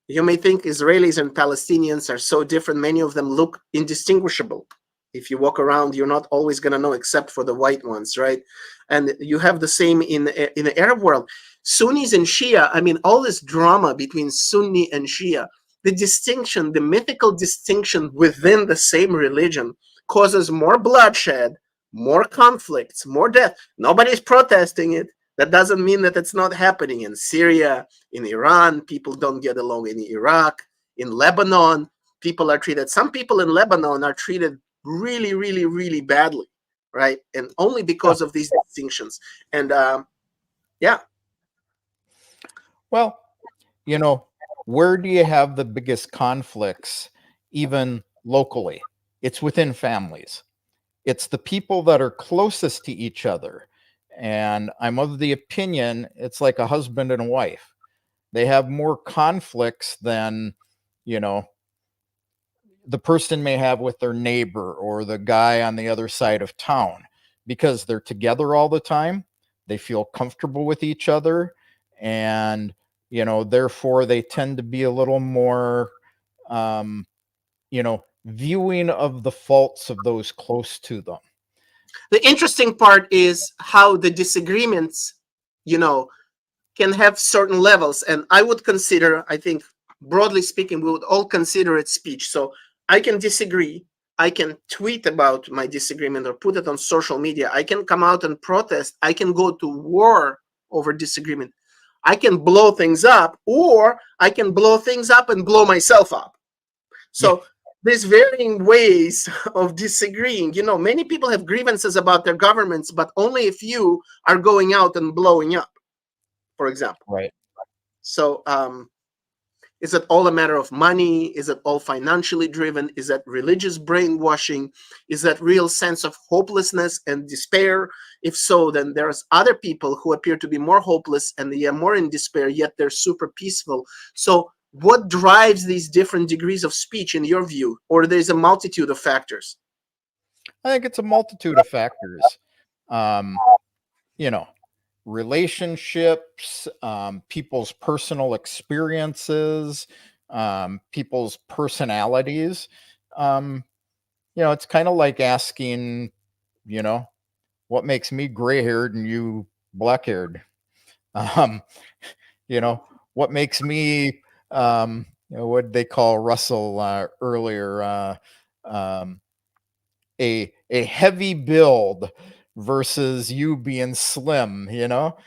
You may think Israelis and Palestinians are so different. Many of them look indistinguishable. If you walk around, you're not always going to know, except for the white ones, right? And you have the same in the Arab world. Sunnis and Shia, I mean, all this drama between Sunni and Shia, the distinction, the mythical distinction within the same religion causes more bloodshed, more conflicts, more death. Nobody's protesting it. That doesn't mean that it's not happening in Syria, in Iran. People don't get along in Iraq, in Lebanon. People are treated, some people in Lebanon are treated really, really, really badly, right? And only because of these distinctions. And yeah. Well, you know, where do you have the biggest conflicts, even locally? It's within families. It's the people that are closest to each other. And I'm of the opinion it's like a husband and a wife. They have more conflicts than, you know, the person may have with their neighbor or the guy on the other side of town, because they're together all the time. They feel comfortable with each other, and, you know, therefore they tend to be a little more, you know, viewing of the faults of those close to them. The interesting part is how the disagreements, you know, can have certain levels. And I would consider, I think, broadly speaking, we would all consider it speech. So I can disagree. I can tweet about my disagreement or put it on social media. I can come out and protest. I can go to war over disagreement. I can blow things up, or I can blow things up and blow myself up. So there's varying ways of disagreeing. You know, many people have grievances about their governments, but only a few are going out and blowing up, for example. Right. So is it all a matter of money? Is it all financially driven? Is that religious brainwashing? Is that real sense of hopelessness and despair? If so, then there's other people who appear to be more hopeless and they are more in despair, yet they're super peaceful. So what drives these different degrees of speech in your view? Or there's a multitude of factors? I think it's a multitude of factors. You know, relationships, people's personal experiences, people's personalities. You know, it's kind of like asking, you know, what makes me gray-haired and you black-haired? You know, what makes me, you know, what they call Russell earlier, a heavy build versus you being slim, you know,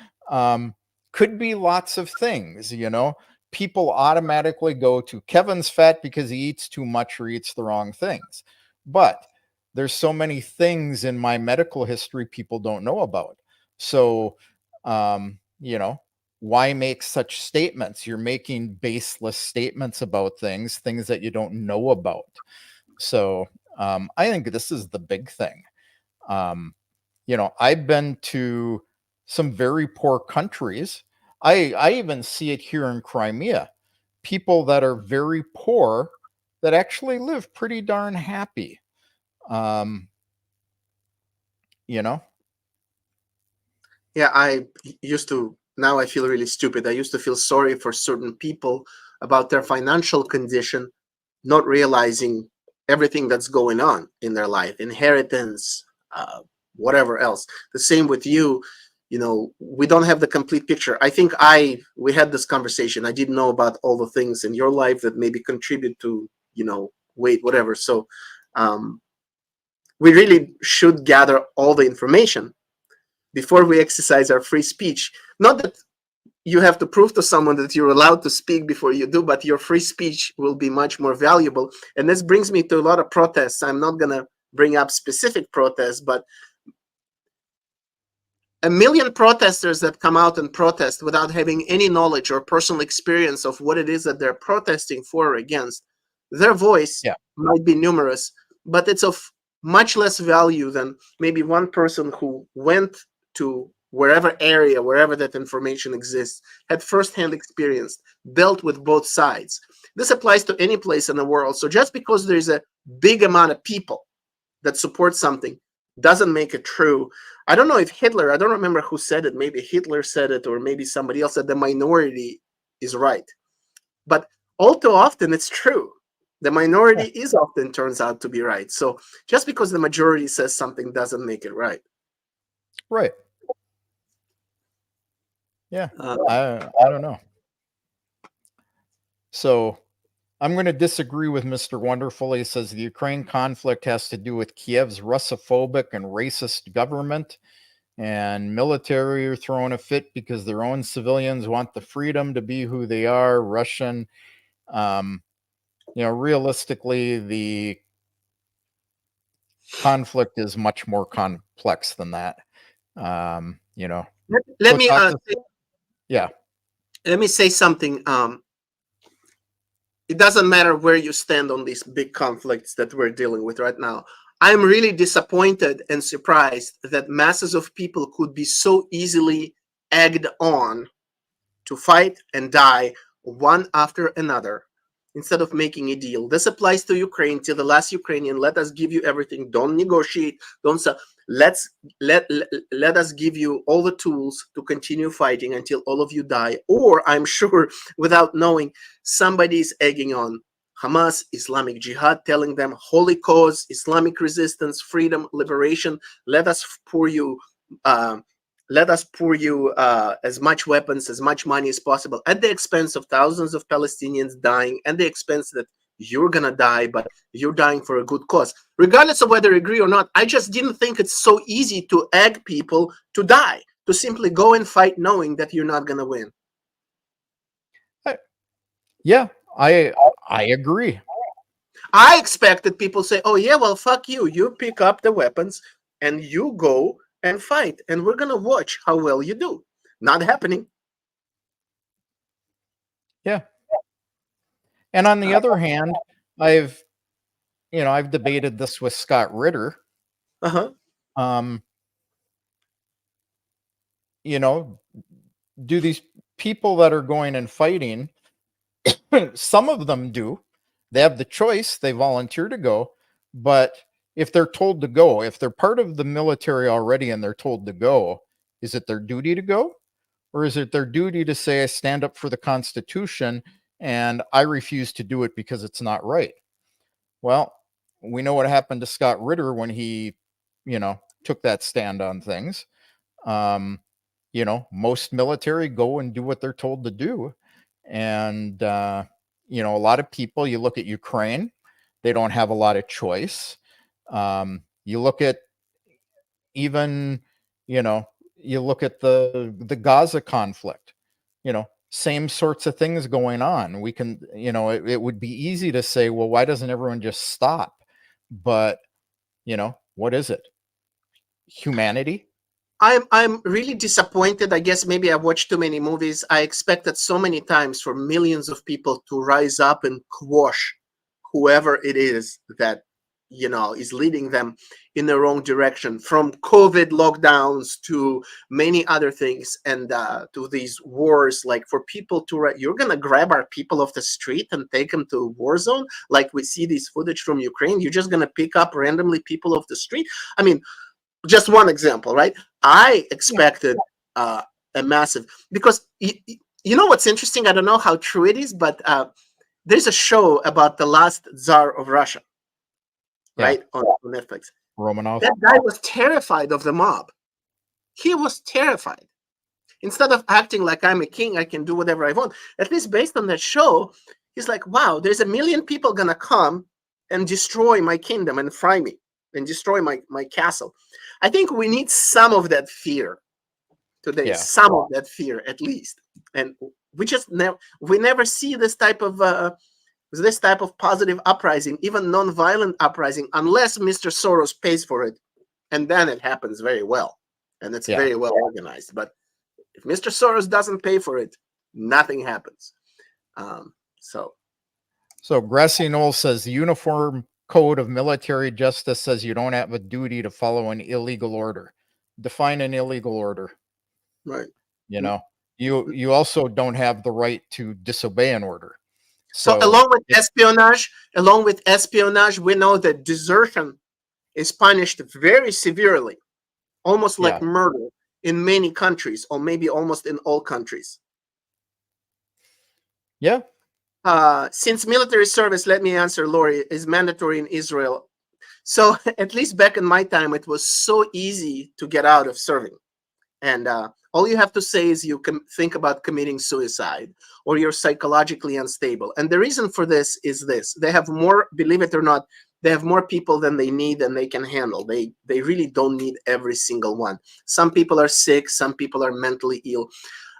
could be lots of things, you know. People automatically go to Kevin's fat because he eats too much or eats the wrong things. But there's so many things in my medical history people don't know about. So, you know, why make such statements? You're making baseless statements about things that you don't know about. So I think this is the big thing. You know, I've been to some very poor countries. I even see it here in Crimea. People that are very poor that actually live pretty darn happy. You know? Yeah, I used to, now I feel really stupid. I used to feel sorry for certain people about their financial condition, not realizing everything that's going on in their life, inheritance, whatever else. The same with you. You know, we don't have the complete picture. I think we had this conversation. I didn't know about all the things in your life that maybe contribute to, you know, weight, whatever. So we really should gather all the information before we exercise our free speech. Not that you have to prove to someone that you're allowed to speak before you do, but your free speech will be much more valuable. And this brings me to a lot of protests. I'm not going to bring up specific protests, but 1 million protesters that come out and protest without having any knowledge or personal experience of what it is that they're protesting for or against, their voice might be numerous, but it's of much less value than maybe one person who went to wherever area, wherever that information exists, had firsthand experience, dealt with both sides. This applies to any place in the world. So just because there's a big amount of people that support something doesn't make it true. I don't know if Hitler, I don't remember who said it, maybe Hitler said it, or maybe somebody else said the minority is right. But all too often it's true. The minority is often turns out to be right. So just because the majority says something doesn't make it right. Right. Yeah. I don't know. So I'm going to disagree with Mr. Wonderful. He says the Ukraine conflict has to do with Kiev's Russophobic and racist government, and military are throwing a fit because their own civilians want the freedom to be who they are. Russian, realistically, the conflict is much more complex than that. Let me yeah. Let me say something. It doesn't matter where you stand on these big conflicts that we're dealing with right now. I'm really disappointed and surprised that masses of people could be so easily egged on to fight and die one after another instead of making a deal. This applies to Ukraine, to the last Ukrainian. Let us give you everything. Don't negotiate. Don't sell. Let us give you all the tools to continue fighting until all of you die. Or I'm sure, without knowing, somebody's egging on Hamas, Islamic Jihad, telling them holy cause, Islamic resistance, freedom, liberation. Let us pour you as much weapons, as much money as possible, at the expense of thousands of Palestinians dying, and the expense that you're gonna die, but you're dying for a good cause. Regardless of whether you agree or not, I just didn't think it's so easy to egg people to die, to simply go and fight knowing that you're not gonna win. Yeah, I agree. I expected people say, oh yeah, well, fuck you. You pick up the weapons and you go and fight, and we're gonna watch how well you do. Not happening. Yeah. And on the other hand, I've debated this with Scott Ritter. Do these people that are going and fighting, some of them do. They have the choice. They volunteer to go. But if they're told to go, if they're part of the military already and they're told to go, is it their duty to go? Or is it their duty to say, I stand up for the Constitution and I refuse to do it because it's not right? Well, we know what happened to Scott Ritter when he, took that stand on things. Most military go and do what they're told to do. And, a lot of people, you look at Ukraine, they don't have a lot of choice. You look at even, you look at the Gaza conflict, same sorts of things going on. We can, it would be easy to say, well, why doesn't everyone just stop? But, what is it? Humanity? I'm really disappointed. I guess maybe I've watched too many movies. I expected so many times for millions of people to rise up and quash whoever it is that is leading them in the wrong direction, from COVID lockdowns to many other things, and to these wars. Like, for people to you're gonna grab our people off the street and take them to a war zone, like we see this footage from Ukraine. You're just gonna pick up randomly people off the street. I mean, just one example, right? I expected a massive, because you know what's interesting? I don't know how true it is, but there's a show about the last Tsar of Russia, right, on Netflix. Romanov. That guy was terrified of the mob. He was terrified. Instead of acting like I'm a king, I can do whatever I want. At least based on that show, he's like, wow, there's 1 million people gonna come and destroy my kingdom and fry me and destroy my castle. I think we need some of that fear today, some of that fear at least. And we just never see this type of positive uprising, even non-violent uprising, unless Mr. Soros pays for it, and then it happens very well, and it's very well organized. But if Mr. Soros doesn't pay for it, nothing happens. So Grassy Knoll says the Uniform Code of Military Justice says you don't have a duty to follow an illegal order. Define an illegal order. Right. You also don't have the right to disobey an order. So along with espionage, we know that desertion is punished very severely, almost like murder in many countries, or maybe almost in all countries. Yeah. Since military service, let me answer, Lori, is mandatory in Israel. So at least back in my time, it was so easy to get out of serving. And all you have to say is you can think about committing suicide or you're psychologically unstable. And the reason for this is this. They have more, believe it or not, they have more people than they need and they can handle. They really don't need every single one. Some people are sick. Some people are mentally ill.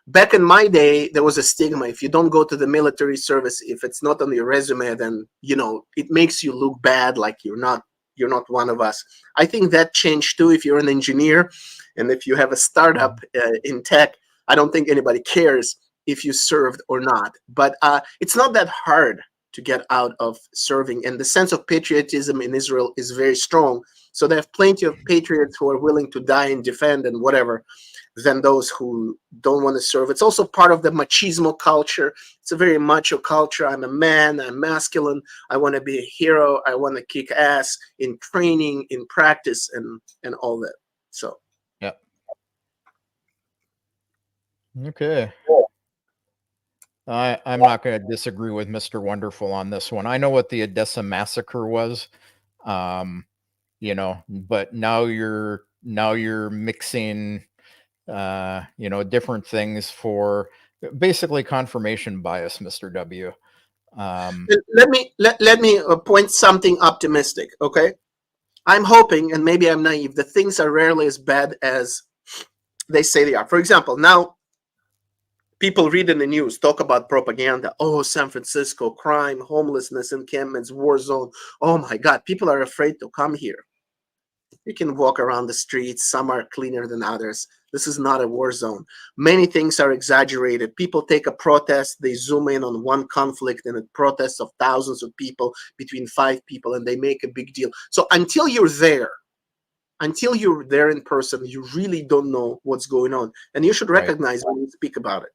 Back in my day, there was a stigma. If you don't go to the military service, if it's not on your resume, then, you know, it makes you look bad, like you're not one of us. I think that changed too. If you're an engineer and if you have a startup in tech, I don't think anybody cares if you served or not. But it's not that hard to get out of serving. And the sense of patriotism in Israel is very strong. So they have plenty of patriots who are willing to die and defend and whatever than those who don't want to serve. It's also part of the machismo culture. It's a very macho culture. I'm a man, I'm masculine, I want to be a hero, I want to kick ass in training, in practice, and all that. So yeah. Okay. I'm not going to disagree with Mr. Wonderful on this one. I know what the Odessa massacre was, you know, but now you're mixing, you know, different things for basically confirmation bias, Mr. W. let me point something optimistic. Okay, I'm hoping, and maybe I'm naive, that things are rarely as bad as they say they are. For example, now people read in the news, talk about propaganda. Oh, San Francisco, crime, homelessness, encampments, war zone. Oh my God, people are afraid to come here. You can walk around the streets. Some are cleaner than others. This is not a war zone. Many things are exaggerated. People take a protest, they zoom in on one conflict and a protest of thousands of people, between 5 people, and they make a big deal. So until you're there in person, you really don't know what's going on. And you should recognize when you speak about it.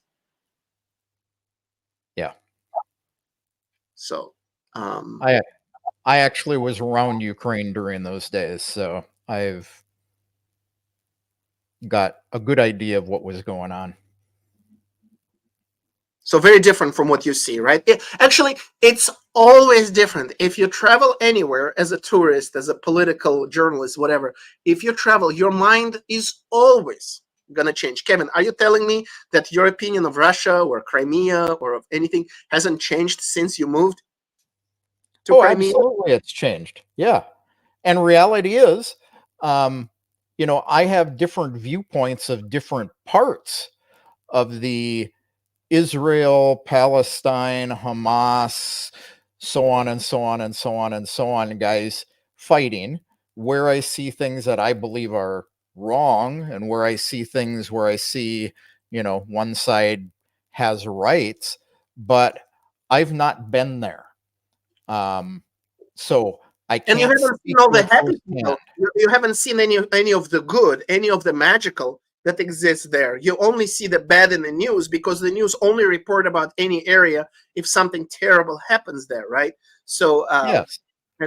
Yeah. So I actually was around Ukraine during those days, so I've got a good idea of what was going on. So very different from what you see, right? Actually, it's always different. If you travel anywhere as a tourist, as a political journalist, whatever, if you travel, your mind is always going to change. Kevin, are you telling me that your opinion of Russia or Crimea or of anything hasn't changed since you moved to Crimea? Absolutely, it's changed. Yeah. And reality is, you know, I have different viewpoints of different parts of the Israel, Palestine, Hamas, so on and so on and so on and so on, guys fighting, where I see things that I believe are wrong and where I see things where I see, you know, one side has rights, but I've not been there. So I can't. And you haven't seen all the happy people. You haven't seen any of the good, any of the magical that exists there. You only see the bad in the news because the news only report about any area if something terrible happens there, right? So yes,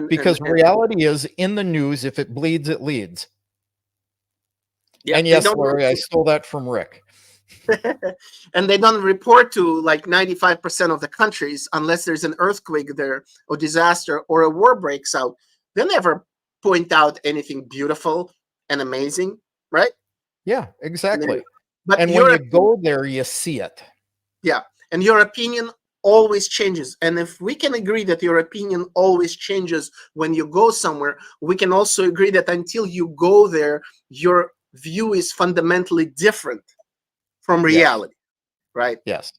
because reality is in the news. If it bleeds, it leads. Yeah, and yes, Larry, I stole that from Rick. And they don't report to like 95% of the countries unless there's an earthquake there or disaster or a war breaks out. They never point out anything beautiful and amazing, right? Yeah, exactly. But and when you go there, you see it. Yeah, and your opinion always changes. And if we can agree that your opinion always changes when you go somewhere, we can also agree that until you go there, your view is fundamentally different from reality, right? Yes.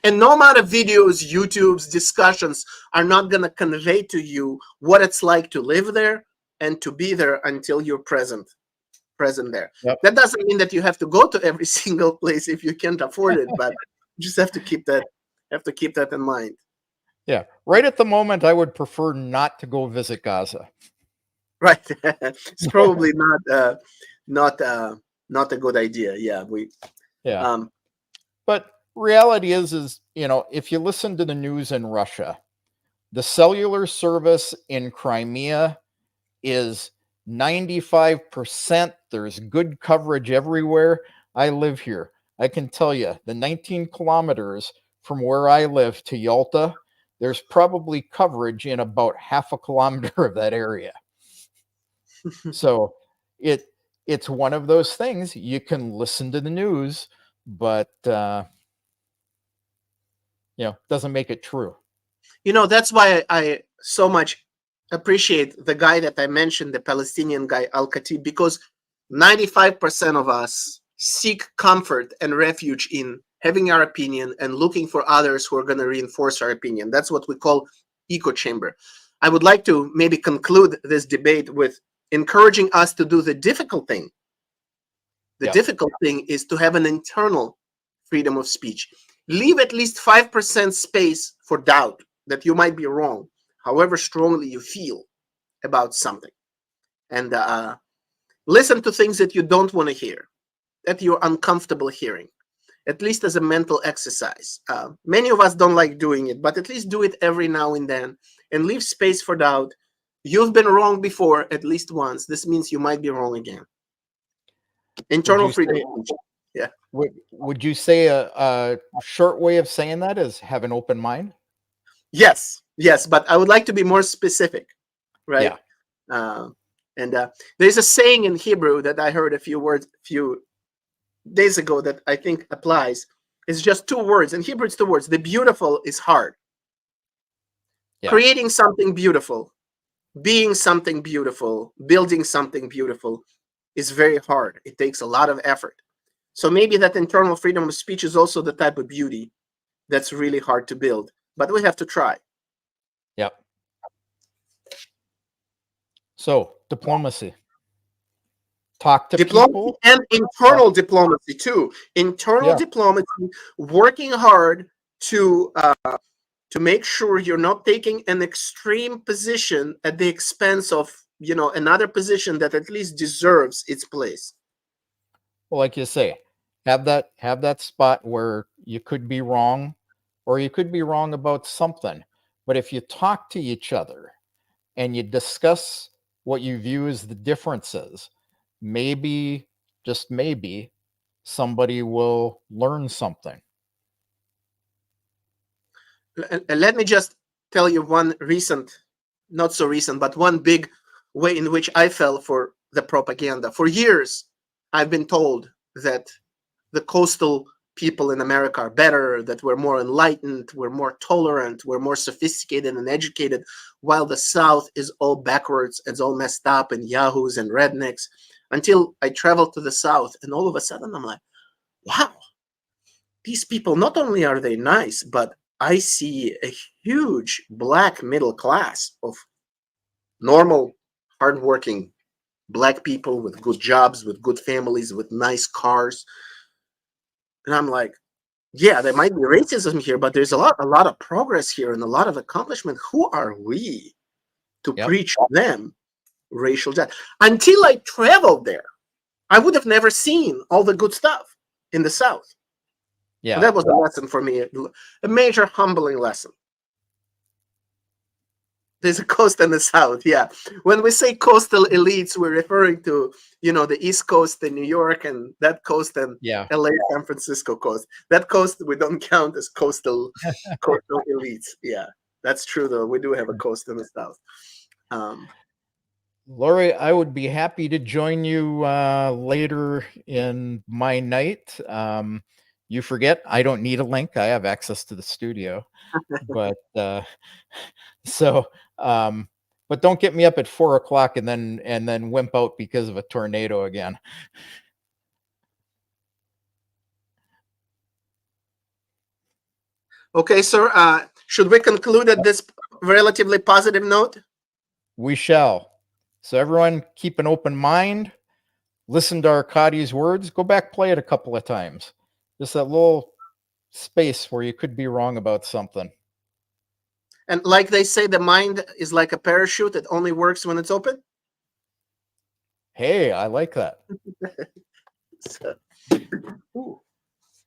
And no amount of videos, YouTube's discussions are not going to convey to you what it's like to live there and to be there until you're present there. Yep. That doesn't mean that you have to go to every single place if you can't afford it, but you just have to keep that in mind. Yeah. Right at the moment, I would prefer not to go visit Gaza. Right. It's probably not a good idea. Yeah. Yeah. But reality is, you know, if you listen to the news in Russia, the cellular service in Crimea is 95%. There's good coverage everywhere. I live here. I can tell you the 19 kilometers from where I live to Yalta there's probably coverage in about half a kilometer of that area. So it's one of those things. You can listen to the news, but doesn't make it true. That's why I so much appreciate the guy that I mentioned, the Palestinian guy, Al-Khatib, because 95% of us seek comfort and refuge in having our opinion and looking for others who are going to reinforce our opinion. That's what we call echo chamber. I would like to maybe conclude this debate with encouraging us to do the difficult thing. The difficult thing is to have an internal freedom of speech. Leave at least 5% space for doubt that you might be wrong, however strongly you feel about something. And listen to things that you don't want to hear, that you're uncomfortable hearing, at least as a mental exercise. Many of us don't like doing it, but at least do it every now and then and leave space for doubt. You've been wrong before at least once. This means you might be wrong again. Internal freedom. Yeah. Would you say a short way of saying that is have an open mind? Yes, but I would like to be more specific, right? Yeah. There's a saying in Hebrew that I heard a few days ago that I think applies. It's just 2 words. In Hebrew, it's 2 words. The beautiful is hard. Yeah. Creating something beautiful, being something beautiful, building something beautiful is very hard. It takes a lot of effort. So maybe that internal freedom of speech is also the type of beauty that's really hard to build, but we have to try. Yep. So diplomacy. Talk to people. And internal diplomacy too. Internal diplomacy, working hard to make sure you're not taking an extreme position at the expense of another position that at least deserves its place. Well, like you say, have that spot where you could be wrong, or you could be wrong about something. But if you talk to each other and you discuss what you view as the differences, maybe, just maybe, somebody will learn something. Let me just tell you one not so recent, but one big way in which I fell for the propaganda. For years, I've been told that the coastal people in America are better, that we're more enlightened, we're more tolerant, we're more sophisticated and educated, while the South is all backwards, it's all messed up and yahoos and rednecks, until I traveled to the South, and all of a sudden I'm like, wow, these people, not only are they nice, but I see a huge black middle class of normal, hardworking black people with good jobs, with good families, with nice cars. And I'm like, yeah, there might be racism here, but there's a lot of progress here and a lot of accomplishment. Who are we to preach them racial justice? Until I traveled there, I would have never seen all the good stuff in the South. Yeah, and that was a lesson for me, a major humbling lesson. There's a coast in the South, yeah. When we say coastal elites, we're referring to, the East Coast in New York and that coast in LA, San Francisco coast. That coast we don't count as coastal elites. Yeah, that's true though. We do have a coast in the South. Lori, I would be happy to join you later in my night. You forget, I don't need a link. I have access to the studio. But but don't get me up at 4 o'clock and then wimp out because of a tornado again. Okay, sir. Should we conclude at this relatively positive note? We shall. So everyone, keep an open mind. Listen to Arkady's words. Go back, play it a couple of times. Just that little space where you could be wrong about something. And like they say, the mind is like a parachute. It only works when it's open. Hey, I like that.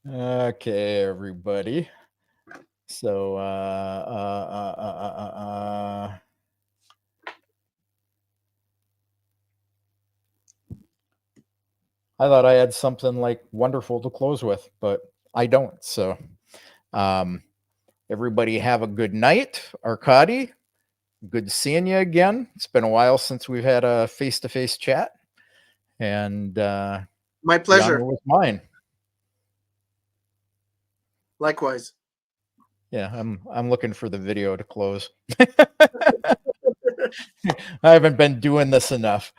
Okay, everybody. So, I thought I had something like wonderful to close with, but I don't. So, Everybody have a good night. Arkady, good seeing you again. It's been a while since we've had a face-to-face chat. And My pleasure. the honor was mine. Likewise. Yeah, I'm looking for the video to close. I haven't been doing this enough.